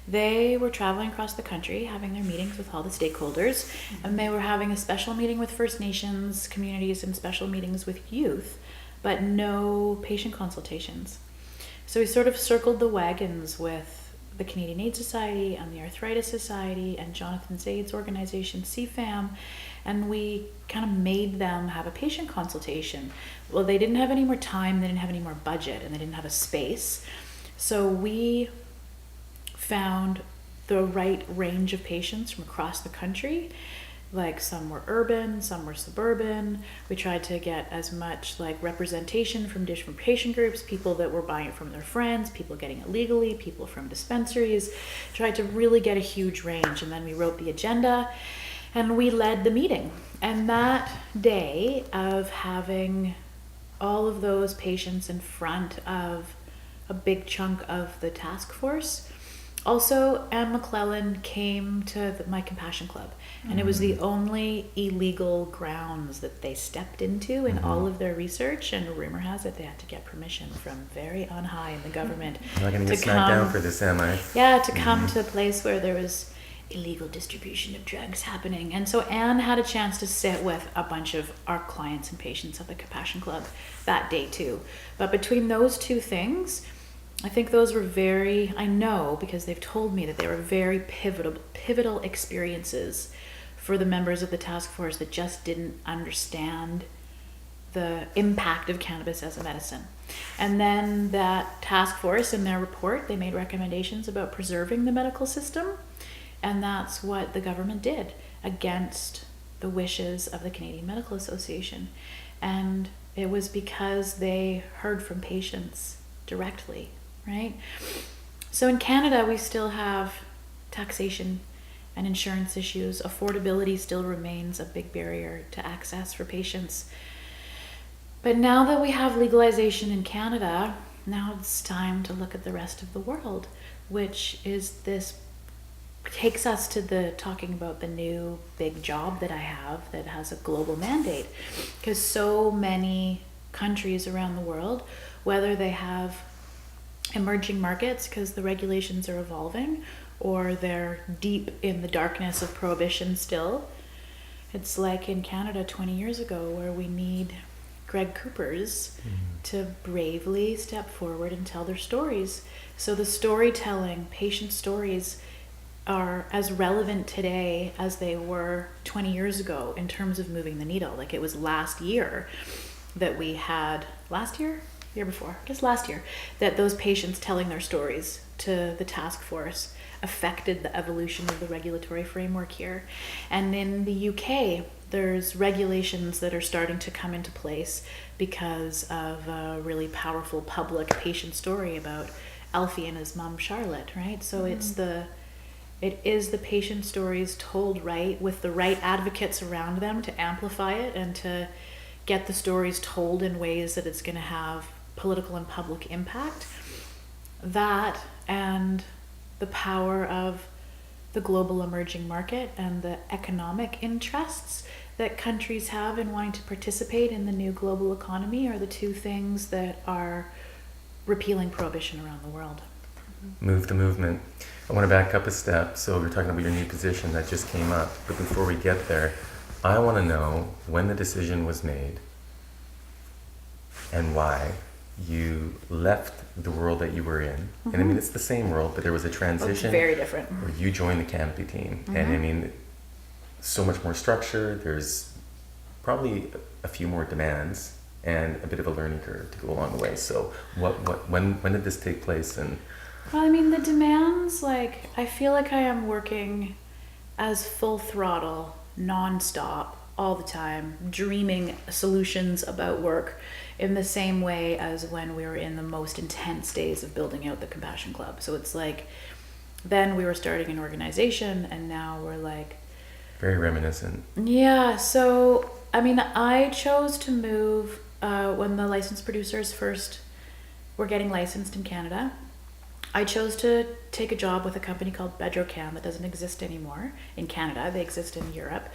they were traveling across the country, having their meetings with all the stakeholders, and they were having a special meeting with First Nations communities and special meetings with youth, but no patient consultations. So we sort of circled the wagons with the Canadian AIDS Society and the Arthritis Society and Jonathan Zaid's organization, CFAM, and we kind of made them have a patient consultation. Well, they didn't have any more time, they didn't have any more budget, and they didn't have a space. So we found the right range of patients from across the country. Like some were urban, some were suburban. We tried to get as much like representation from different patient groups, people that were buying it from their friends, people getting it legally, people from dispensaries. Tried to really get a huge range, and then we wrote the agenda and we led the meeting. And that day of having all of those patients in front of a big chunk of the task force, Also, Anne McClellan came to my Compassion Club, and it was the only illegal grounds that they stepped into in all of their research. And rumor has it they had to get permission from very on high in the government. I'm not going to get smacked down for this, am I? Yeah, to come to a place where there was illegal distribution of drugs happening. And so Anne had a chance to sit with a bunch of our clients and patients at the Compassion Club that day too. But between those two things, I think those were I know because they've told me that they were very pivotal experiences for the members of the task force that just didn't understand the impact of cannabis as a medicine. And then that task force, in their report, they made recommendations about preserving the medical system. And that's what the government did against the wishes of the Canadian Medical Association. And it was because they heard from patients directly, right? So in Canada, we still have taxation and insurance issues. Affordability still remains a big barrier to access for patients. But now that we have legalization in Canada, now it's time to look at the rest of the world, which is takes us to the talking about the new big job that I have that has a global mandate. Because so many countries around the world, whether they have emerging markets because the regulations are evolving, or they're deep in the darkness of prohibition still. It's like in Canada 20 years ago where we need Greg Coopers to bravely step forward and tell their stories. So the storytelling, patient stories, are as relevant today as they were 20 years ago in terms of moving the needle. Like it was last year that we had, year before, I guess last year, that those patients telling their stories to the task force affected the evolution of the regulatory framework here. And in the UK, there's regulations that are starting to come into place because of a really powerful public patient story about Alfie and his mom Charlotte, right? So it is the patient stories told right with the right advocates around them to amplify it and to get the stories told in ways that it's going to have political and public impact. That and the power of the global emerging market and the economic interests that countries have in wanting to participate in the new global economy are the two things that are repealing prohibition around the world. Move the movement. I want to back up a step. So we're talking about your new position that just came up. But before we get there, I want to know when the decision was made and why you left the world that you were in. And I mean, it's the same world, but there was a transition. It's very different. Where you joined the Canopy team. And I mean, so much more structure. There's probably a few more demands and a bit of a learning curve to go along the way. So when did this take place? And well, I mean, the demands, like, I feel like I am working as full throttle, nonstop, all the time, dreaming solutions about work in the same way as when we were in the most intense days of building out the Compassion Club. So it's like, then we were starting an organization and now we're like... Very reminiscent. Yeah, so, I mean, I chose to move when the licensed producers first were getting licensed in Canada. I chose to take a job with a company called Bedrocan that doesn't exist anymore in Canada. They exist in Europe.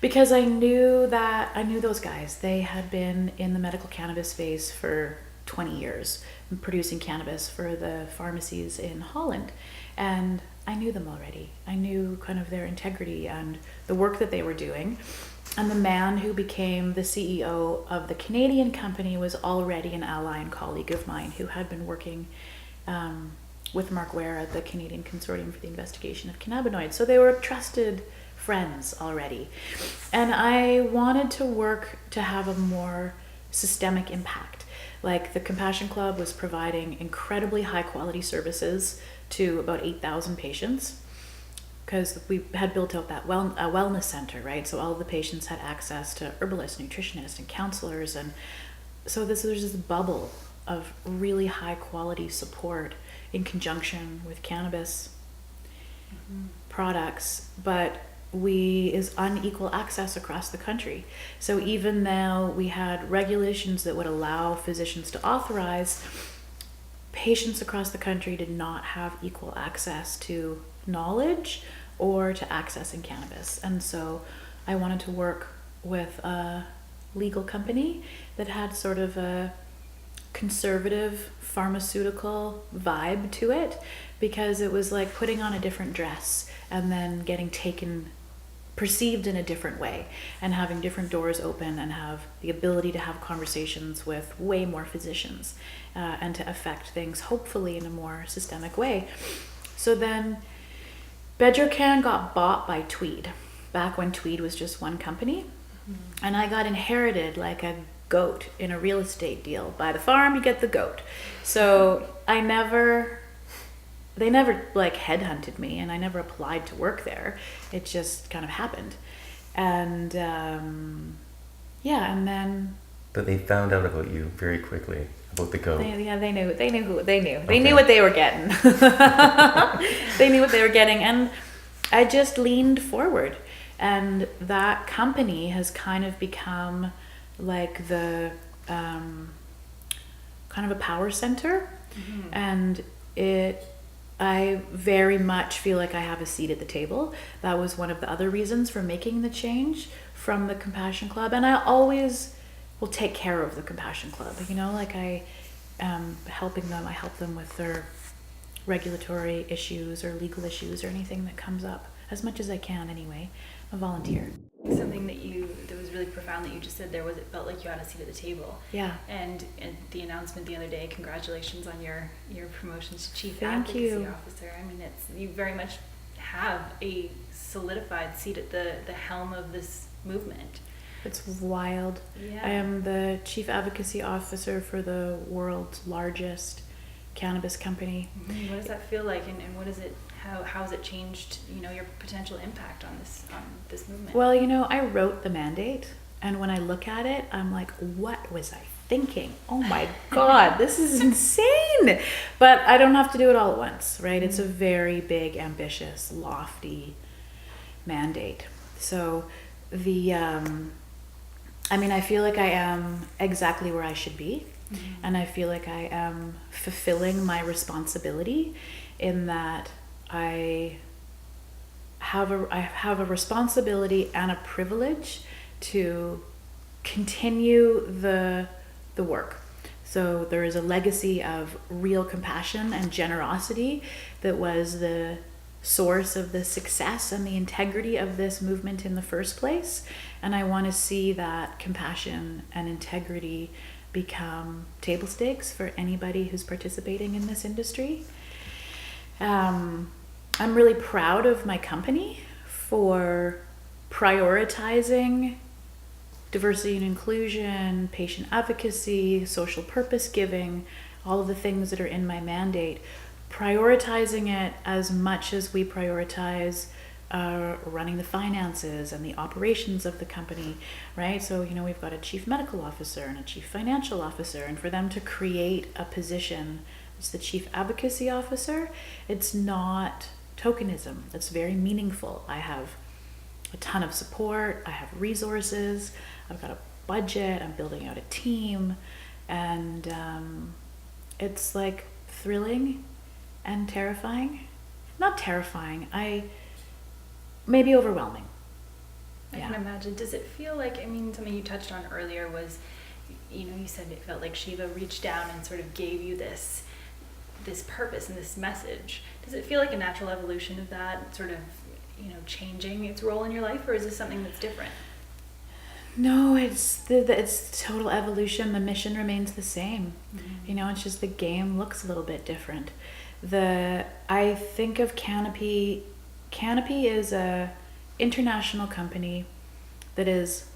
Because I knew those guys. They had been in the medical cannabis space for 20 years, producing cannabis for the pharmacies in Holland. And I knew them already. I knew kind of their integrity and the work that they were doing. And the man who became the CEO of the Canadian company was already an ally and colleague of mine who had been working with Mark Ware at the Canadian Consortium for the Investigation of Cannabinoids. So they were trusted friends already. And I wanted to work to have a more systemic impact. Like the Compassion Club was providing incredibly high quality services to about 8,000 patients because we had built out that wellness center, right? So all of the patients had access to herbalists, nutritionists, and counselors. And so there's this bubble of really high quality support in conjunction with cannabis products, but is unequal access across the country. So even though we had regulations that would allow physicians to authorize, patients across the country did not have equal access to knowledge or to accessing cannabis. And so I wanted to work with a legal company that had sort of a conservative pharmaceutical vibe to it, because it was like putting on a different dress and then getting perceived in a different way, and having different doors open and have the ability to have conversations with way more physicians and to affect things hopefully in a more systemic way. So then Bedrocan got bought by Tweed back when Tweed was just one company. And I got inherited like a goat in a real estate deal. Buy the farm, you get the goat. So they never like headhunted me, and I never applied to work there. It just kind of happened. And and then But they found out about you very quickly, about the goat. they knew what they were getting. They knew what they were getting, and I just leaned forward. And that company has kind of become like the kind of a power center. And I very much feel like I have a seat at the table. That was one of the other reasons for making the change from the Compassion Club. And I always will take care of the Compassion Club. Like I help them with their regulatory issues or legal issues or anything that comes up, as much as I can anyway. I'm a volunteer. Something that was really profound that you just said there was, it felt like you had a seat at the table. Yeah. And the announcement the other day, congratulations on your promotion to Chief Thank Advocacy you. Officer. I mean, you very much have a solidified seat at the helm of this movement. It's wild. Yeah. I am the Chief Advocacy Officer for the world's largest cannabis company. What does that feel like, and what is it? How has it changed, your potential impact on this movement? Well, I wrote the mandate, and when I look at it, I'm like, what was I thinking? Oh my God, this is insane. But I don't have to do it all at once, right? It's a very big, ambitious, lofty mandate. So I feel like I am exactly where I should be. And I feel like I am fulfilling my responsibility in that I have a responsibility and a privilege to continue the work. So there is a legacy of real compassion and generosity that was the source of the success and the integrity of this movement in the first place. And I want to see that compassion and integrity become table stakes for anybody who's participating in this industry. I'm really proud of my company for prioritizing diversity and inclusion, patient advocacy, social purpose giving, all of the things that are in my mandate, prioritizing it as much as we prioritize running the finances and the operations of the company, right? So, we've got a chief medical officer and a chief financial officer, and for them to create a position as the chief advocacy officer, it's not tokenism. It's very meaningful. I have a ton of support. I have resources. I've got a budget. I'm building out a team. And it's like thrilling and terrifying. Not terrifying. Maybe overwhelming. I can imagine. Does it feel like, something you touched on earlier was, you said it felt like Shiva reached down and sort of gave you this purpose and this message. Does it feel like a natural evolution of that sort of, changing its role in your life, or is this something that's different? No, it's total evolution. The mission remains the same. It's just the game looks a little bit different. I think of Canopy. Canopy is a international company that is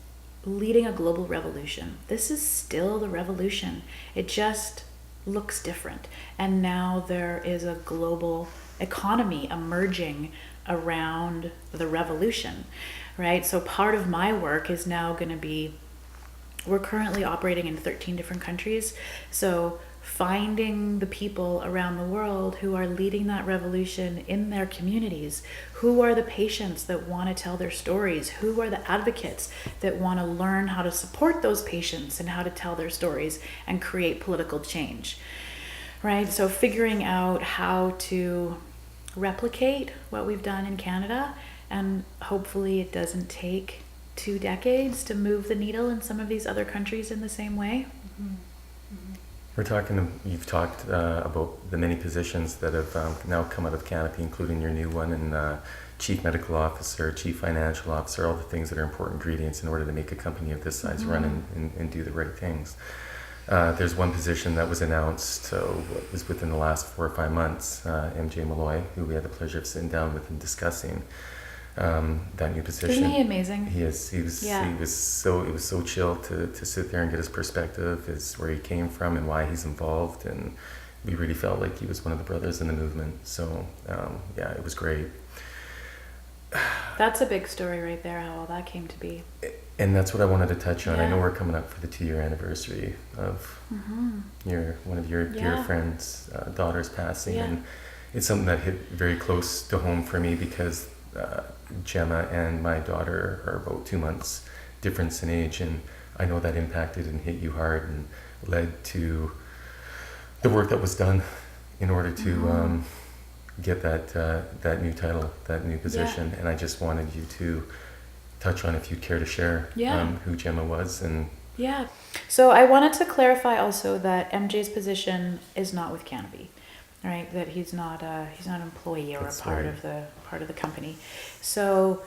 leading a global revolution. This is still the revolution. It just looks different. And now there is a global economy emerging around the revolution, right? So part of my work is now going to be, we're currently operating in 13 different countries. So finding the people around the world who are leading that revolution in their communities, who are the patients that want to tell their stories, who are the advocates that want to learn how to support those patients and how to tell their stories and create political change, right? So figuring out how to replicate what we've done in Canada, and hopefully it doesn't take 2 decades to move the needle in some of these other countries in the same way. You've talked about the many positions that have now come out of Canopy, including your new one, and Chief Medical Officer, Chief Financial Officer, all the things that are important ingredients in order to make a company of this size run and do the right things. There's one position that was announced, it was within the last 4 or 5 months, MJ Malloy, who we had the pleasure of sitting down with and discussing that new position. Isn't he amazing? He is. It was so chill to sit there and get his perspective, where he came from and why he's involved, and we really felt like he was one of the brothers in the movement. So yeah, it was great. That's a big story right there, how all that came to be. And that's what I wanted to touch on. I know Yeah. we're coming up for the 2-year anniversary of one of your dear friends' daughter's passing, Yeah. and it's something that hit very close to home for me because Gemma and my daughter are about 2 months difference in age, and I know that impacted and hit you hard and led to the work that was done in order to get that new title, that new position. And I just wanted you to touch on, if you'd care to share, who Gemma was. And Yeah. So I wanted to clarify also that MJ's position is not with Canopy, right? That he's not an employee or That's a part right. of the company. So,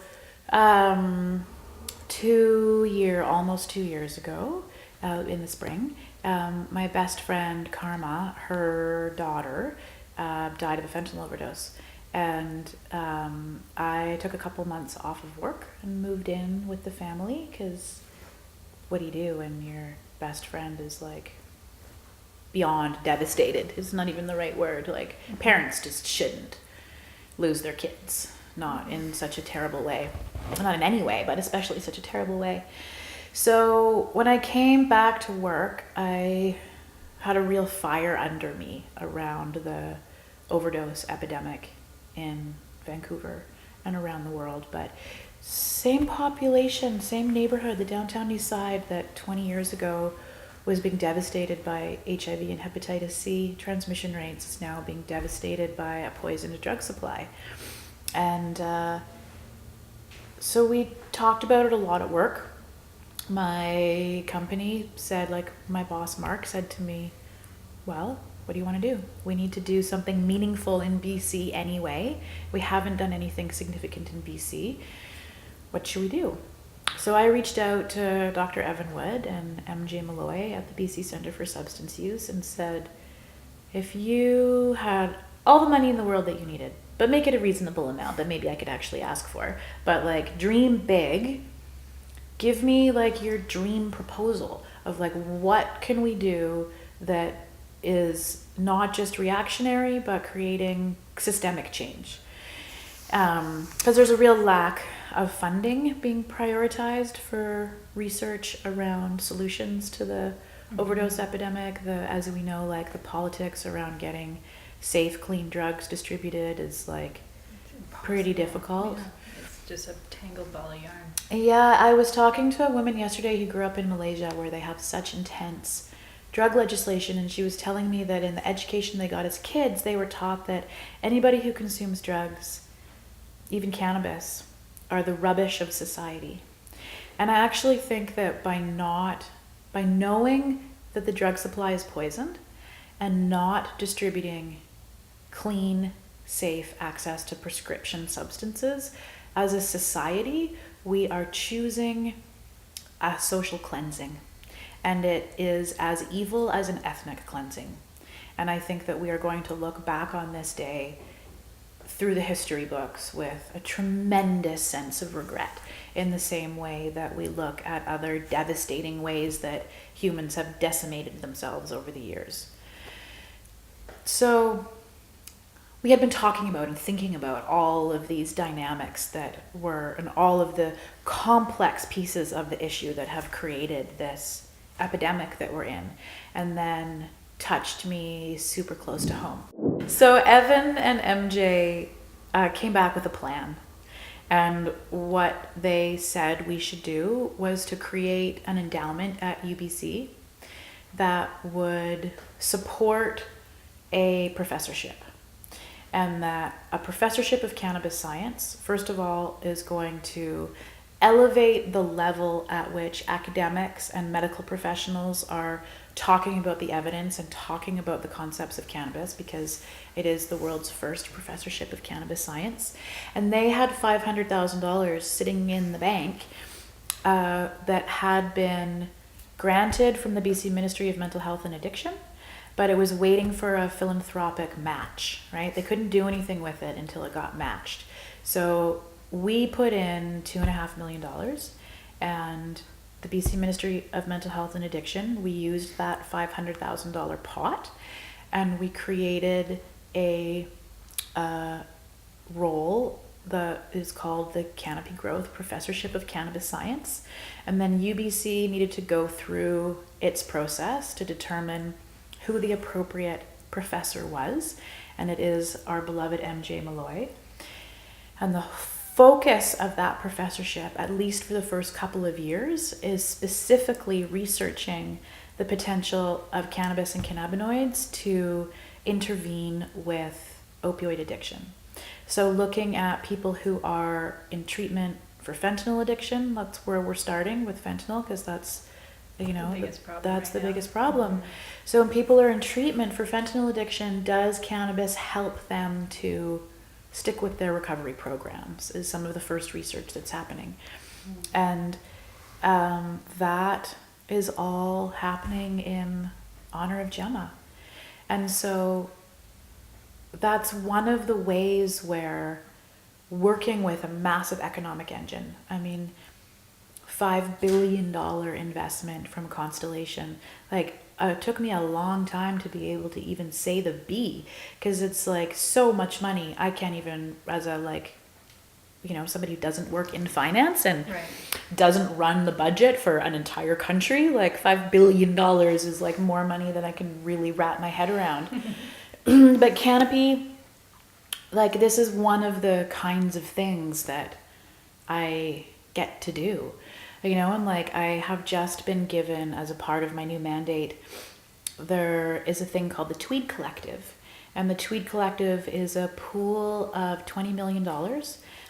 almost 2 years ago, in the spring, my best friend Karma, her daughter, died of a fentanyl overdose. And I took a couple months off of work and moved in with the family, because what do you do when your best friend is like beyond devastated? It's not even the right word. Like, parents just shouldn't lose their kids, not in such a terrible way, not in any way, but especially such a terrible way. So when I came back to work, I had a real fire under me around the overdose epidemic in Vancouver and around the world. But same population, same neighborhood, the downtown east side that 20 years ago was being devastated by HIV and hepatitis C transmission rates is now being devastated by a poisoned drug supply. And so we talked about it a lot at work. My company said, like, my boss Mark said to me, well, what do you want to do? We need to do something meaningful in BC anyway. We haven't done anything significant in BC. What should we do? So I reached out to Dr. Evan Wood and MJ Malloy at the BC Centre for Substance Use and said, if you had all the money in the world that you needed, but make it a reasonable amount that maybe I could actually ask for, but like dream big, give me like your dream proposal of like, what can we do that is not just reactionary, but creating systemic change. Because there's a real lack of funding being prioritized for research around solutions to the overdose epidemic. As we know, like the politics around getting safe, clean drugs distributed is like pretty difficult. Yeah. It's just a tangled ball of yarn. Yeah, I was talking to a woman yesterday who grew up in Malaysia where they have such intense drug legislation, and she was telling me that in the education they got as kids, they were taught that anybody who consumes drugs, even cannabis, are the rubbish of society. And I actually think that by knowing that the drug supply is poisoned and not distributing clean, safe access to prescription substances, as a society, we are choosing a social cleansing. And it is as evil as an ethnic cleansing. And I think that we are going to look back on this day through the history books with a tremendous sense of regret, in the same way that we look at other devastating ways that humans have decimated themselves over the years. So we had been talking about and thinking about all of these dynamics and all of the complex pieces of the issue that have created this epidemic that we're in, and then touched me super close to home. So Evan and MJ came back with a plan, and what they said we should do was to create an endowment at UBC that would support a professorship. And that a professorship of cannabis science, first of all, is going to elevate the level at which academics and medical professionals are talking about the evidence and talking about the concepts of cannabis, because it is the world's first professorship of cannabis science. And they had $500,000 sitting in the bank that had been granted from the BC Ministry of Mental Health and Addiction, but it was waiting for a philanthropic match, right? They couldn't do anything with it until it got matched. So we put in $2.5 million, and the BC Ministry of Mental Health and Addiction, we used that $500,000 pot, and we created a role that is called the Canopy Growth Professorship of Cannabis Science. And then UBC needed to go through its process to determine who the appropriate professor was, and it is our beloved MJ Malloy. And the focus of that professorship, at least for the first couple of years, is specifically researching the potential of cannabis and cannabinoids to intervene with opioid addiction. So looking at people who are in treatment for fentanyl addiction, that's where we're starting with fentanyl, because that's the biggest problem. So when people are in treatment for fentanyl addiction, does cannabis help them to stick with their recovery programs, is some of the first research that's happening. And that is all happening in honor of Gemma. And so that's one of the ways where working with a massive economic engine, I mean, $5 billion investment from Constellation, like it took me a long time to be able to even say the B, because it's like so much money. I can't even, as a somebody who doesn't work in finance and doesn't run the budget for an entire country, like $5 billion is like more money than I can really wrap my head around. But Canopy, like, this is one of the kinds of things that I get to do, and like I have just been given, as a part of my new mandate, there is a thing called the Tweed Collective. And the Tweed Collective is a pool of $20 million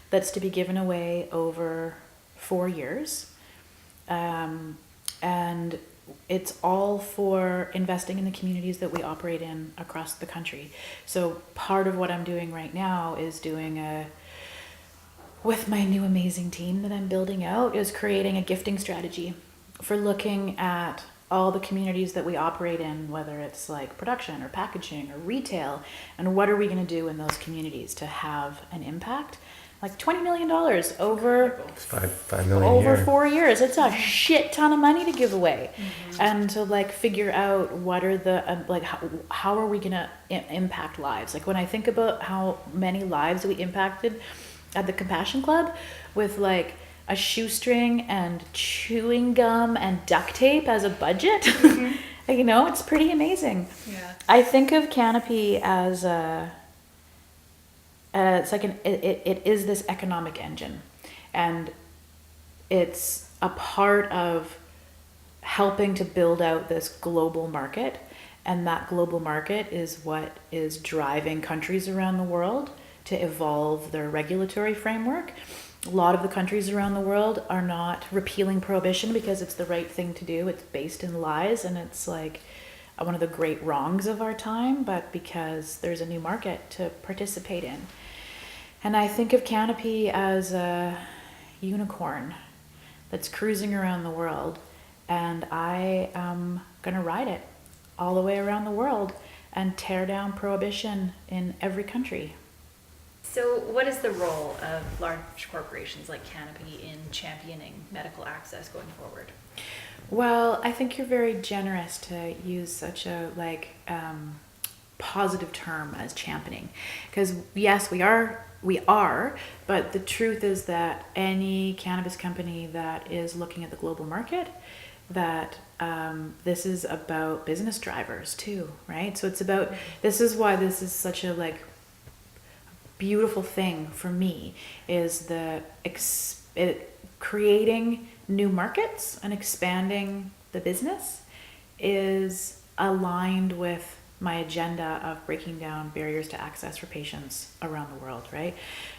that's to be given away over 4 years. And it's all for investing in the communities that we operate in across the country. So part of what I'm doing right now is with my new amazing team that I'm building out, is creating a gifting strategy for looking at all the communities that we operate in, whether it's like production or packaging or retail, and what are we going to do in those communities to have an impact. Like $20 million over $5 million over 4 years. It's a shit ton of money to give away. And to like figure out what are the how are we gonna impact lives. Like when I think about how many lives we impacted at the Compassion Club with like a shoestring and chewing gum and duct tape as a budget, it's pretty amazing. Yeah. I think of Canopy as it's like it is this economic engine, and it's a part of helping to build out this global market, and that global market is what is driving countries around the world to evolve their regulatory framework. A lot of the countries around the world are not repealing prohibition because it's the right thing to do. It's based in lies, and it's like one of the great wrongs of our time, but because there's a new market to participate in. And I think of Canopy as a unicorn that's cruising around the world, and I am gonna ride it all the way around the world and tear down prohibition in every country. So what is the role of large corporations like Canopy in championing medical access going forward? Well, I think you're very generous to use such a positive term as championing, because yes, we are, but the truth is that any cannabis company that is looking at the global market, that this is about business drivers too, right? So it's about, this is why this is such a beautiful thing for me, is creating new markets and expanding the business is aligned with my agenda of breaking down barriers to access for patients around the world, right?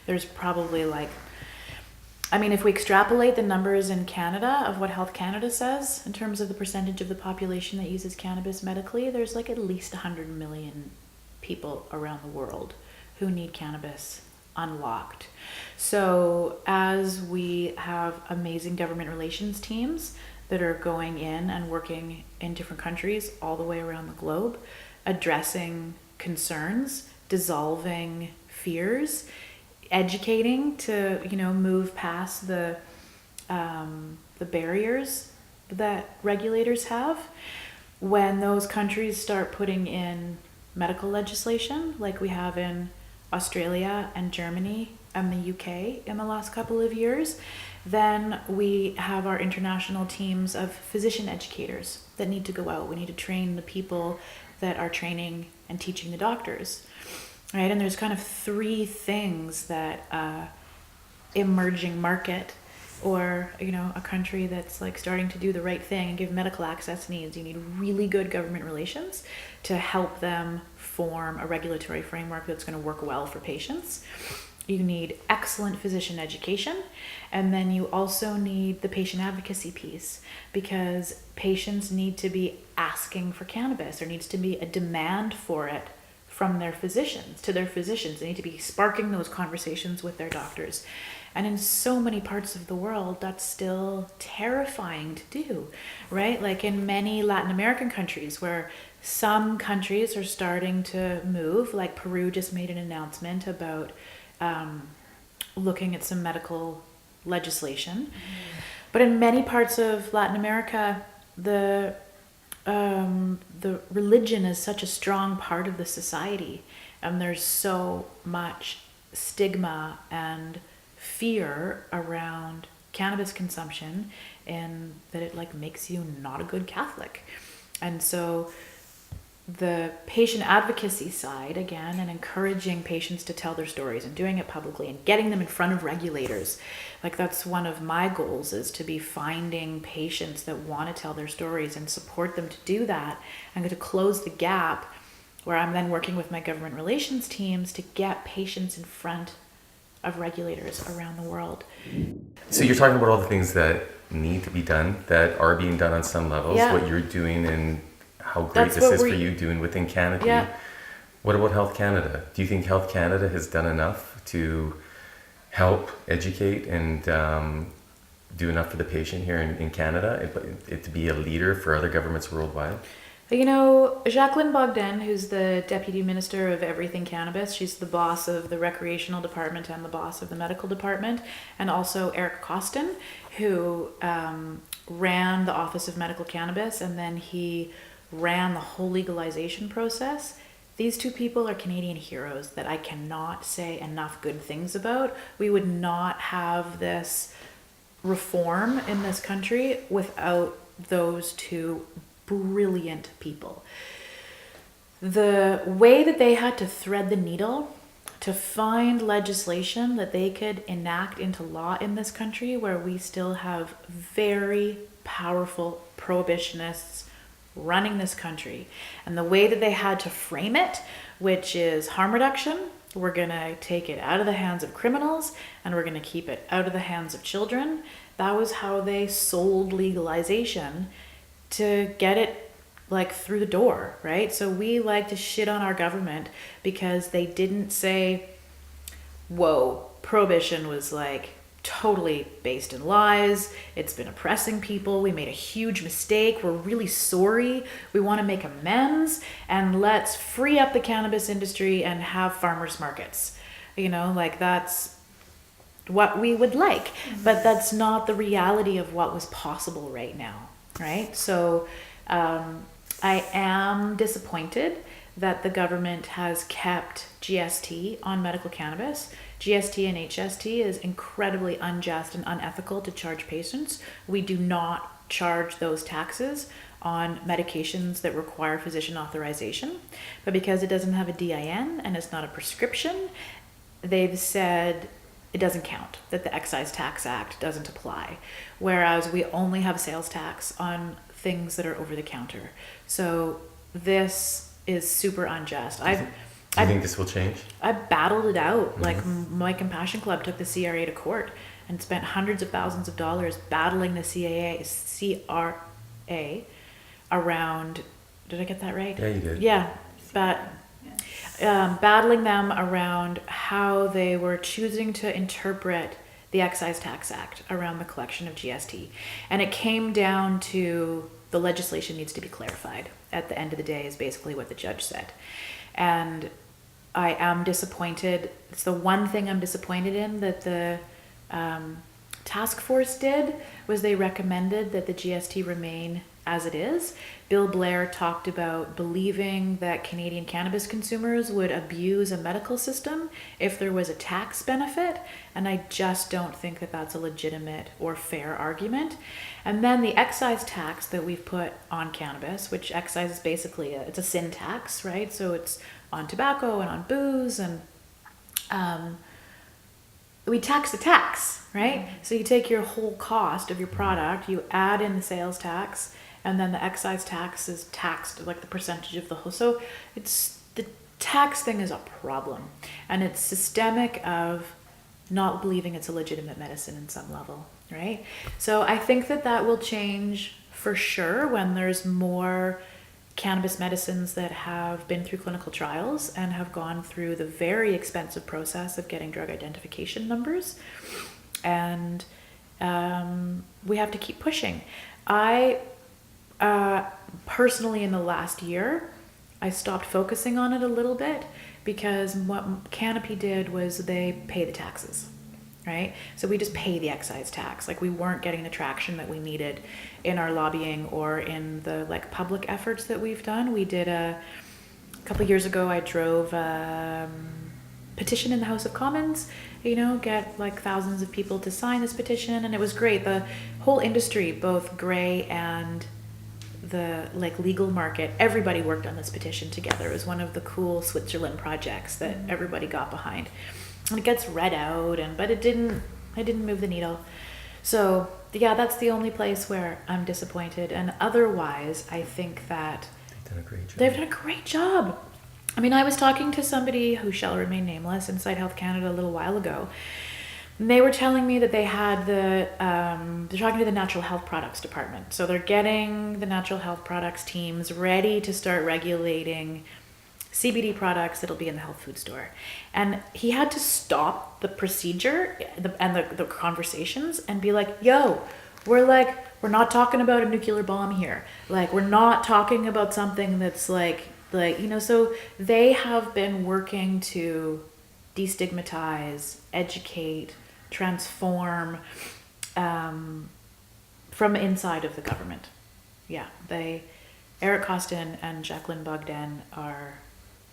There's probably if we extrapolate the numbers in Canada of what Health Canada says in terms of the percentage of the population that uses cannabis medically, there's at least 100 million people around the world who need cannabis unlocked. So as we have amazing government relations teams that are going in and working in different countries all the way around the globe, addressing concerns, dissolving fears, educating to move past the barriers that regulators have. When those countries start putting in medical legislation like we have in Australia and Germany and the UK in the last couple of years, then we have our international teams of physician educators that need to go out. We need to train the people that are training and teaching the doctors, right? And there's kind of three things that emerging market or a country that's starting to do the right thing and give medical access needs. You need really good government relations to help them form a regulatory framework that's going to work well for patients. You need excellent physician education, and then you also need the patient advocacy piece, because patients need to be asking for cannabis. There needs to be a demand for it from their physicians to their physicians. They need to be sparking those conversations with their doctors. And in so many parts of the world, that's still terrifying to do, right? Like in many Latin American countries, where some countries are starting to move, like Peru just made an announcement about looking at some medical legislation. Mm-hmm. But in many parts of Latin America, the religion is such a strong part of the society, and there's so much stigma and fear around cannabis consumption, and that it makes you not a good Catholic. And so the patient advocacy side, again, and encouraging patients to tell their stories and doing it publicly and getting them in front of regulators. That's one of my goals, is to be finding patients that want to tell their stories and support them to do that. I'm going to close the gap where I'm then working with my government relations teams to get patients in front of regulators around the world. So you're talking about all the things that need to be done, that are being done on some levels, Yeah. what you're doing and how great this is for you doing within Canopy. Yeah. What about Health Canada? Do you think Health Canada has done enough to help educate and do enough for the patient here in Canada, it to be a leader for other governments worldwide? Jacqueline Bogdan, who's the Deputy Minister of Everything Cannabis, she's the boss of the recreational department and the boss of the medical department, and also Eric Costin, who ran the Office of Medical Cannabis, and then he ran the whole legalization process. These two people are Canadian heroes that I cannot say enough good things about. We would not have this reform in this country without those two brilliant people. The way that they had to thread the needle to find legislation that they could enact into law in this country, where we still have very powerful prohibitionists running this country, and the way that they had to frame it, which is harm reduction. We're going to take it out of the hands of criminals and we're going to keep it out of the hands of children. That was how they sold legalization to get it through the door, right? So we like to shit on our government because they didn't say, whoa, prohibition was totally based in lies. It's been oppressing people. We made a huge mistake. We're really sorry. We want to make amends, and let's free up the cannabis industry and have farmers markets. That's what we would like, but that's not the reality of what was possible right now, right? So I am disappointed that the government has kept GST on medical cannabis. GST and HST is incredibly unjust and unethical to charge patients. We do not charge those taxes on medications that require physician authorization, but because it doesn't have a DIN and it's not a prescription, they've said it doesn't count, that the Excise Tax Act doesn't apply, whereas we only have sales tax on things that are over the counter. So this is super unjust. Do you think this will change? I battled it out. Like my Compassion Club took the CRA to court and spent hundreds of thousands of dollars battling the CRA around. Did I get that right? Yeah, you did. Yeah, but battling them around how they were choosing to interpret the Excise Tax Act around the collection of GST, and it came down to the legislation needs to be clarified. At the end of the day, is basically what the judge said, and I am disappointed. It's the one thing I'm disappointed in that the task force did was they recommended that the GST remain as it is. Bill Blair talked about believing that Canadian cannabis consumers would abuse a medical system if there was a tax benefit, and I just don't think that that's a legitimate or fair argument. And then the excise tax that we've put on cannabis, which excise is basically it's a sin tax, right? So it's on tobacco and on booze, and we tax the tax, right? So you take your whole cost of your product, you add in the sales tax, and then the excise tax is taxed like the percentage of the whole. So it's the tax thing is a problem, and it's systemic of not believing it's a legitimate medicine in some level, right? So I think that that will change for sure when there's more cannabis medicines that have been through clinical trials and have gone through the very expensive process of getting drug identification numbers. And we have to keep pushing. I personally, in the last year, I stopped focusing on it a little bit because what Canopy did was they pay the taxes, right? So we just pay the excise tax. Like we weren't getting the traction that we needed in our lobbying or in the like public efforts that we've done. We did a couple of years ago, I drove a petition in the House of Commons, you know, get like thousands of people to sign this petition, and it was great. The whole industry, both gray and the like legal market, everybody worked on this petition together. It was one of the cool Switzerland projects that everybody got behind, and it gets read out, but it didn't move the needle. So yeah, that's the only place where I'm disappointed, and otherwise I think that they've done a great job. I mean, I was talking to somebody who shall remain nameless inside Health Canada a little while ago. And they were telling me that they had they're talking to the Natural Health Products Department. So they're getting the Natural Health Products teams ready to start regulating CBD products that'll be in the health food store. And he had to stop the procedure and the conversations and be like, yo, we're not talking about a nuclear bomb here. Like, we're not talking about something that's like, you know, so they have been working to destigmatize, educate, transform from inside of the government. Yeah, Eric Costin and Jacqueline Bogdan are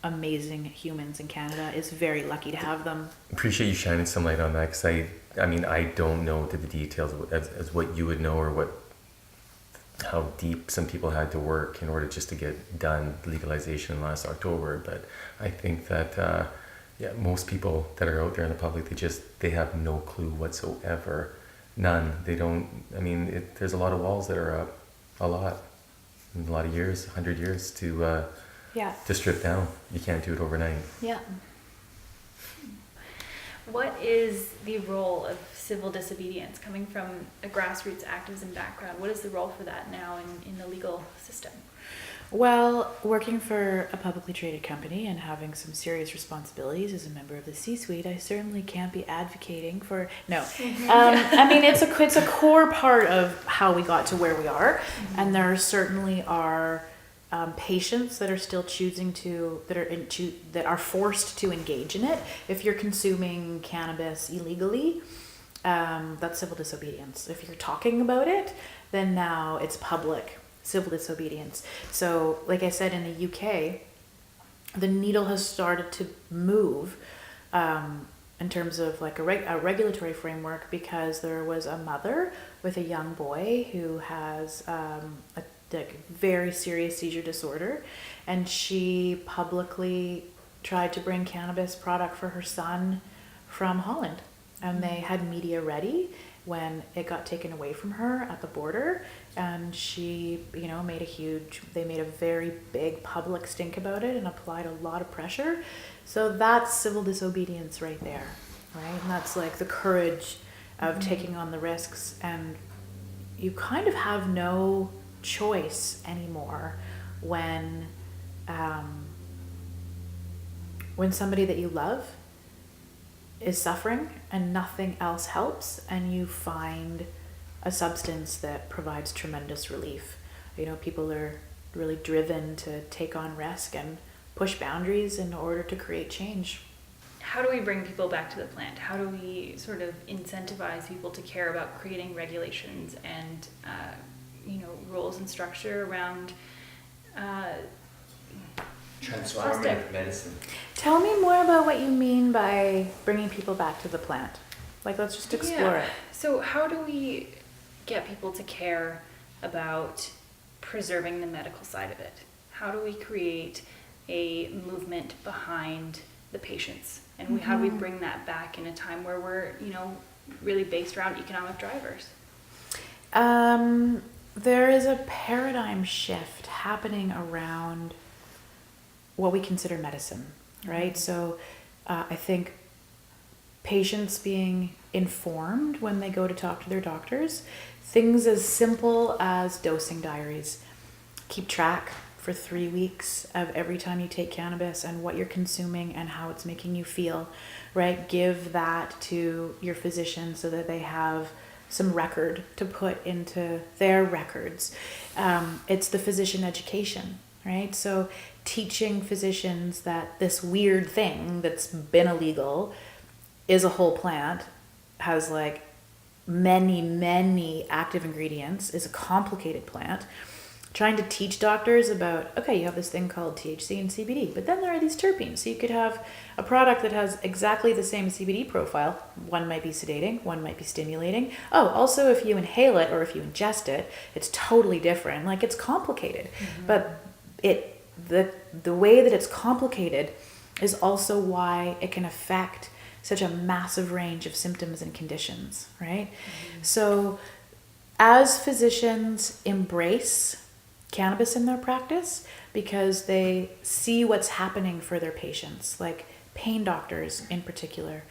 amazing humans in Canada. Is very lucky to have them. Appreciate you shining some light on that, because I don't know to the details as what you would know, or how deep some people had to work in order just to get done legalization last October. But I think that most people that are out there in the public, they have no clue whatsoever. None. They don't. I mean, there's a lot of walls that are up, a lot of years, 100 years to strip down. You can't do it overnight. Yeah. What is the role of civil disobedience coming from a grassroots activism background? What is the role for that now in the legal system? Well, working for a publicly traded company and having some serious responsibilities as a member of the C-suite, I certainly can't be advocating for, no. I mean, it's a core part of how we got to where we are. And there certainly are patients that are still choosing to, that are forced to engage in it. If you're consuming cannabis illegally, that's civil disobedience. If you're talking about it, then now it's public civil disobedience. So like I said, in the UK, the needle has started to move in terms of like a regulatory framework, because there was a mother with a young boy who has a very serious seizure disorder, and she publicly tried to bring cannabis product for her son from Holland, and they had media ready, when it got taken away from her at the border, and she, you know, they made a very big public stink about it and applied a lot of pressure. So that's civil disobedience right there, right? And that's like the courage of taking on the risks, and you kind of have no choice anymore when somebody that you love is suffering and nothing else helps, and you find a substance that provides tremendous relief. You know, people are really driven to take on risk and push boundaries in order to create change. How do we bring people back to the plant? How do we sort of incentivize people to care about creating regulations and, rules and structure around Transformative medicine. Tell me more about what you mean by bringing people back to the plant. Like, let's just explore it. So how do we get people to care about preserving the medical side of it? How do we create a movement behind the patients? And how do we bring that back in a time where we're, really based around economic drivers? There is a paradigm shift happening around what we consider medicine, right? So I think patients being informed when they go to talk to their doctors, things as simple as dosing diaries. Keep track for 3 weeks of every time you take cannabis and what you're consuming and how it's making you feel, right? Give that to your physician so that they have some record to put into their records. It's the physician education, right? So teaching physicians that this weird thing that's been illegal is a whole plant, has like many active ingredients, is a complicated plant. Trying to teach doctors about, okay, you have this thing called THC and CBD, but then there are these terpenes. So you could have a product that has exactly the same CBD profile. One might be sedating, one might be stimulating. Oh, also if you inhale it or if you ingest it, it's totally different. Like, it's complicated. But the way that it's complicated is also why it can affect such a massive range of symptoms and conditions, right? So as physicians embrace cannabis in their practice because they see what's happening for their patients, like pain doctors in particular,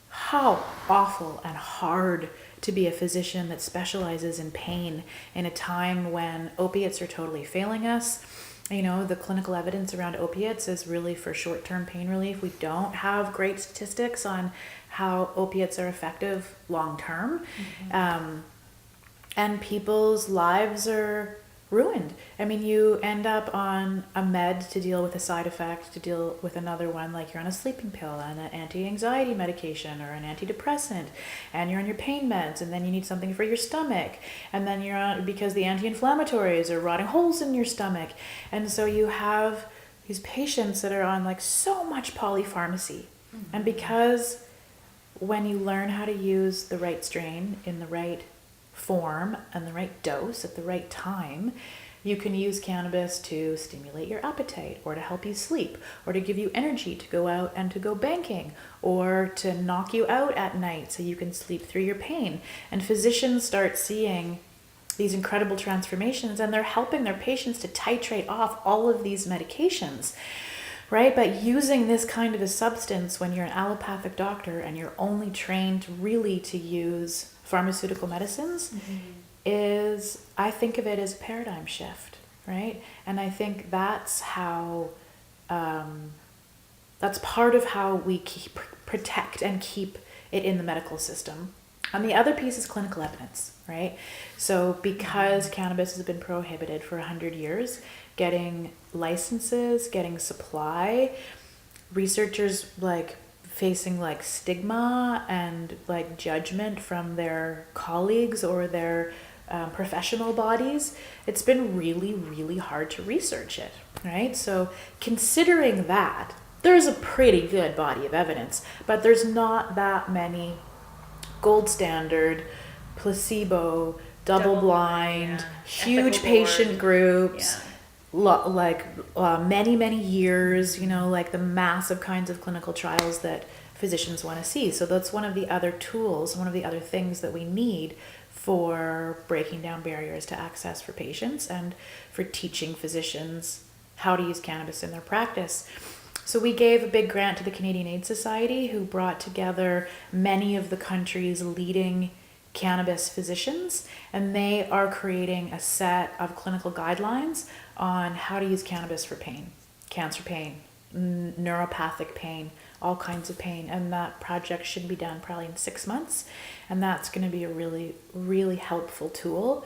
how awful and hard to be a physician that specializes in pain in a time when opiates are totally failing us. You know, the clinical evidence around opiates is really for short-term pain relief. We don't have great statistics on how opiates are effective long-term. And people's lives are ruined. I mean, you end up on a med to deal with a side effect, to deal with another one, like you're on a sleeping pill and an anti-anxiety medication or an antidepressant, and you're on your pain meds, and then you need something for your stomach, and then you're on, because the anti-inflammatories are rotting holes in your stomach. And so you have these patients that are on like so much polypharmacy. And because when you learn how to use the right strain in the right form and the right dose at the right time, you can use cannabis to stimulate your appetite, or to help you sleep, or to give you energy to go out and to go banking, or to knock you out at night so you can sleep through your pain. And physicians start seeing these incredible transformations, and they're helping their patients to titrate off all of these medications, right? But using this kind of a substance when you're an allopathic doctor and you're only trained really to use pharmaceutical medicines is, I think of it as a paradigm shift, right? And I think that's how, that's part of how we protect and keep it in the medical system. And the other piece is clinical evidence, right? So because cannabis has been prohibited for 100 years, getting licenses, getting supply, researchers like facing like stigma and like judgment from their colleagues or their professional bodies, it's been really hard to research it, right? So considering that, there's a pretty good body of evidence, but there's not that many gold standard, placebo, double blind, huge patient groups, many years, you know, like the massive kinds of clinical trials that physicians want to see. So that's one of the other tools, one of the other things that we need for breaking down barriers to access for patients and for teaching physicians how to use cannabis in their practice. So we gave a big grant to the Canadian AIDS Society, who brought together many of the country's leading cannabis physicians, and they are creating a set of clinical guidelines on how to use cannabis for pain, cancer pain, neuropathic pain, all kinds of pain. And that project should be done probably in 6 months, and that's going to be a really, really helpful tool.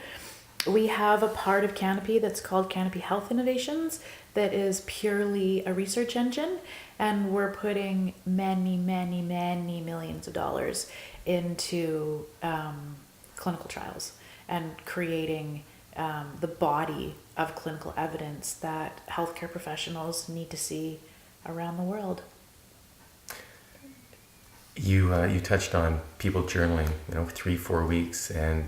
We have a part of Canopy that's called Canopy Health Innovations that is purely a research engine, and we're putting many, many, many millions of dollars into clinical trials and creating the body of clinical evidence that healthcare professionals need to see around the world. You touched on people journaling, 3-4 weeks, and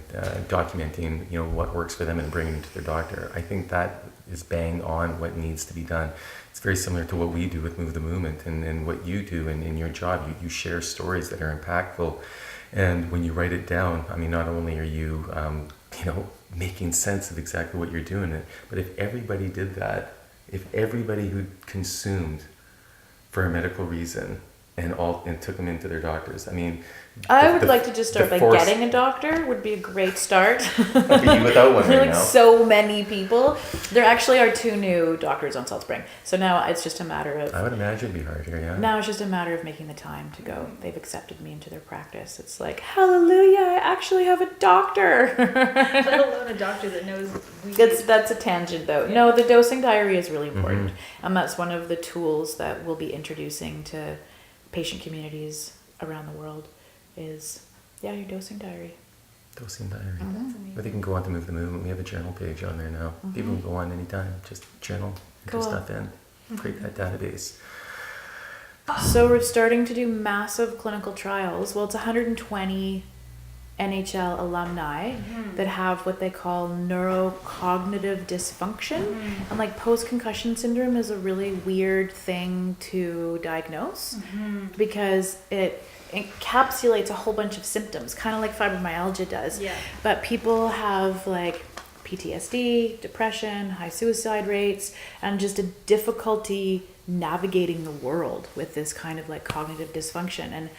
documenting, what works for them and bringing it to their doctor. I think that is bang on what needs to be done. It's very similar to what we do with Move the Movement and what you do in your job. You share stories that are impactful, and when you write it down, I mean, not only are you, making sense of exactly what you're doing, but if everybody did that, if everybody who consumed for a medical reason and took them into their doctors. I mean, I would like to just start by getting a doctor would be a great start. Okay, you without one right now. So many people. There actually are 2 new doctors on Salt Spring. So now it's just a matter of... I would imagine it'd be hard here, yeah. Now it's just a matter of making the time to go. They've accepted me into their practice. It's like, hallelujah, I actually have a doctor. Let alone a doctor that knows weed. That's a tangent though. Yeah. No, the dosing diary is really important. Mm-hmm. And that's one of the tools that we'll be introducing to patient communities around the world is, your dosing diary. Dosing diary. Mm-hmm. But they can go on to Move the Movement. We have a journal page on there now. Mm-hmm. People can go on anytime, just journal, enter stuff in, create that database. So we're starting to do massive clinical trials. Well, it's 120 NHL alumni that have what they call neurocognitive dysfunction. And like post-concussion syndrome is a really weird thing to diagnose because it encapsulates a whole bunch of symptoms, kind of like fibromyalgia does. Yeah. But people have like PTSD, depression, high suicide rates, and just a difficulty navigating the world with this kind of like cognitive dysfunction. And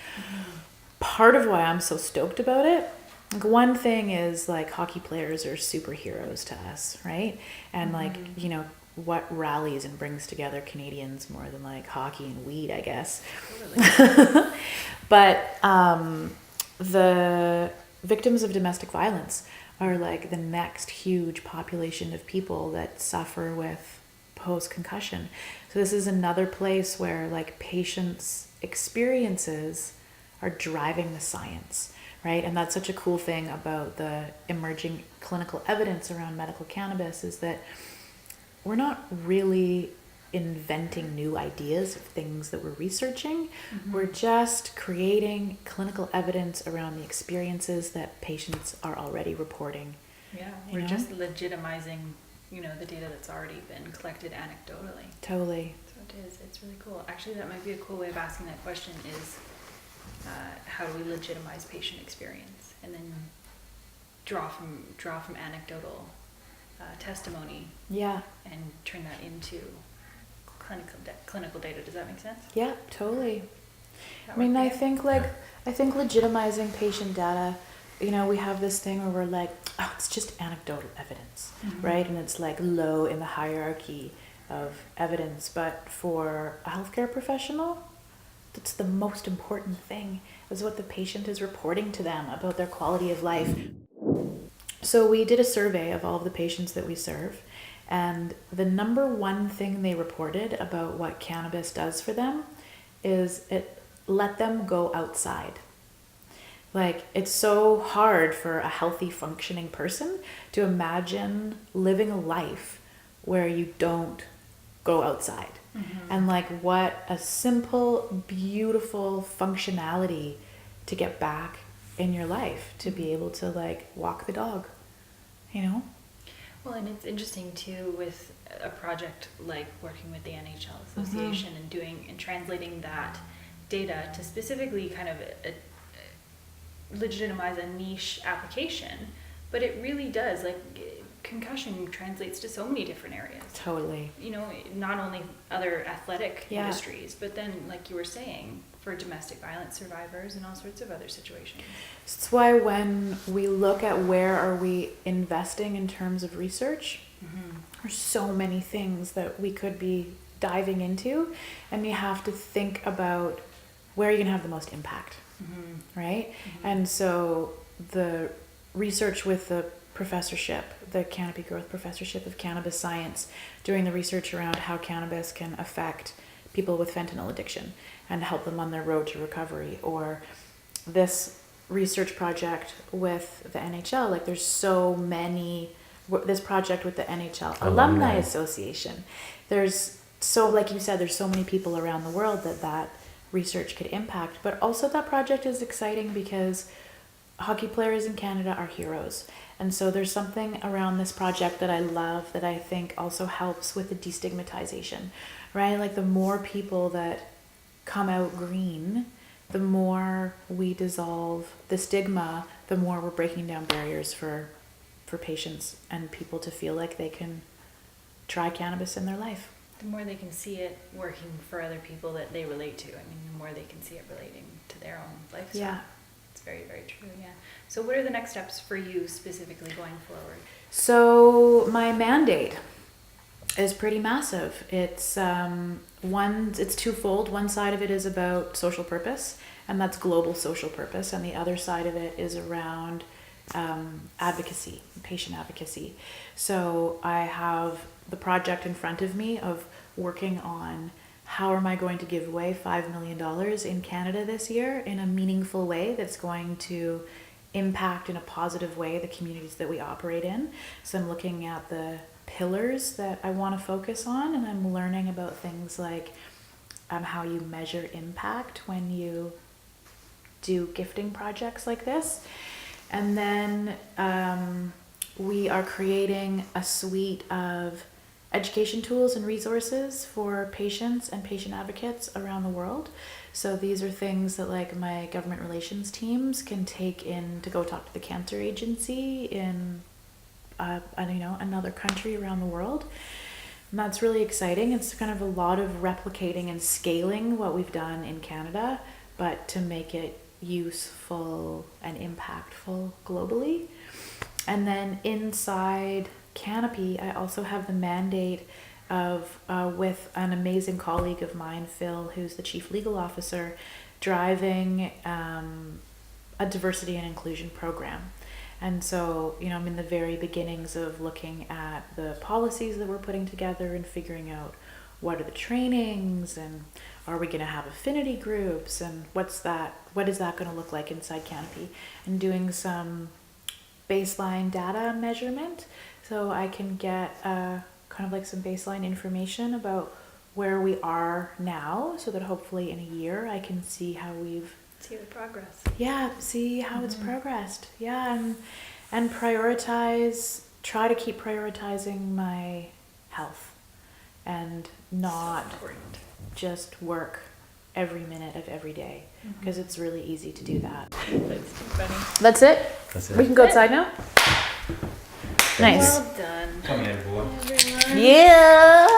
part of why I'm so stoked about it, like one thing is like hockey players are superheroes to us, right? And like, what rallies and brings together Canadians more than like hockey and weed, I guess. Totally. But the victims of domestic violence are like the next huge population of people that suffer with post-concussion. So this is another place where like patients' experiences are driving the science, right? And that's such a cool thing about the emerging clinical evidence around medical cannabis is that we're not really inventing new ideas of things that we're researching. We're just creating clinical evidence around the experiences that patients are already reporting. Yeah, we're just legitimizing, the data that's already been collected anecdotally. Totally. So it is. It's really cool. Actually, that might be a cool way of asking that question is, how do we legitimize patient experience, and then draw from anecdotal testimony, and turn that into clinical data. Does that make sense? Yeah, totally. I mean, I think legitimizing patient data, we have this thing where we're like, oh, it's just anecdotal evidence, right? And it's like low in the hierarchy of evidence, but for a healthcare professional, that's the most important thing, is what the patient is reporting to them about their quality of life. So we did a survey of all of the patients that we serve, and the number one thing they reported about what cannabis does for them is it let them go outside. Like, it's so hard for a healthy, functioning person to imagine living a life where you don't go outside. And like, what a simple, beautiful functionality to get back in your life, to be able to like walk the dog, Well, and it's interesting too with a project like working with the NHL Association and translating that data to specifically kind of legitimize a niche application, but it really does, like, concussion translates to so many different areas. Totally. You know, not only other athletic Yeah. industries, but then, like you were saying, for domestic violence survivors and all sorts of other situations. That's why when we look at where are we investing in terms of research, there's so many things that we could be diving into, and you have to think about where you're going to have the most impact, right? And so the research with the professorship, the Canopy Growth Professorship of Cannabis Science, doing the research around how cannabis can affect people with fentanyl addiction and help them on their road to recovery, or this research project with the NHL, like there's so many, this project with the NHL Alumni Association, there's so, like you said, there's so many people around the world that research could impact. But also that project is exciting because hockey players in Canada are heroes. And so there's something around this project that I love that I think also helps with the destigmatization, right? Like the more people that come out green, the more we dissolve the stigma, the more we're breaking down barriers for patients and people to feel like they can try cannabis in their life. The more they can see it working for other people that they relate to, I mean, the more they can see it relating to their own lifestyle. Yeah. It's very, very true, yeah. So what are the next steps for you specifically going forward? So my mandate is pretty massive. It's it's twofold. One side of it is about social purpose, and that's global social purpose, and the other side of it is around advocacy, patient advocacy. So I have the project in front of me of working on how am I going to give away $5 million in Canada this year in a meaningful way that's going to impact in a positive way the communities that we operate in. So I'm looking at the pillars that I want to focus on, and I'm learning about things like how you measure impact when you do gifting projects like this. And then we are creating a suite of education tools and resources for patients and patient advocates around the world. So these are things that like my government relations teams can take in to go talk to the cancer agency in another country around the world. And that's really exciting. It's kind of a lot of replicating and scaling what we've done in Canada, but to make it useful and impactful globally. And then inside Canopy, I also have the mandate of, with an amazing colleague of mine, Phil, who's the Chief Legal Officer, driving a diversity and inclusion program. And so, I'm in the very beginnings of looking at the policies that we're putting together and figuring out what are the trainings and are we going to have affinity groups and what is that going to look like inside Canopy, and doing some baseline data measurement so I can get kind of like some baseline information about where we are now, so that hopefully in a year I can see how we've See the progress. Yeah, see how it's progressed. Yeah, and try to keep prioritizing my health and not just work every minute of every day, because it's really easy to do that. That's too funny. That's it? That's it. We can go outside now? Nice. Well done. Come here, boy. Everyone. Yeah!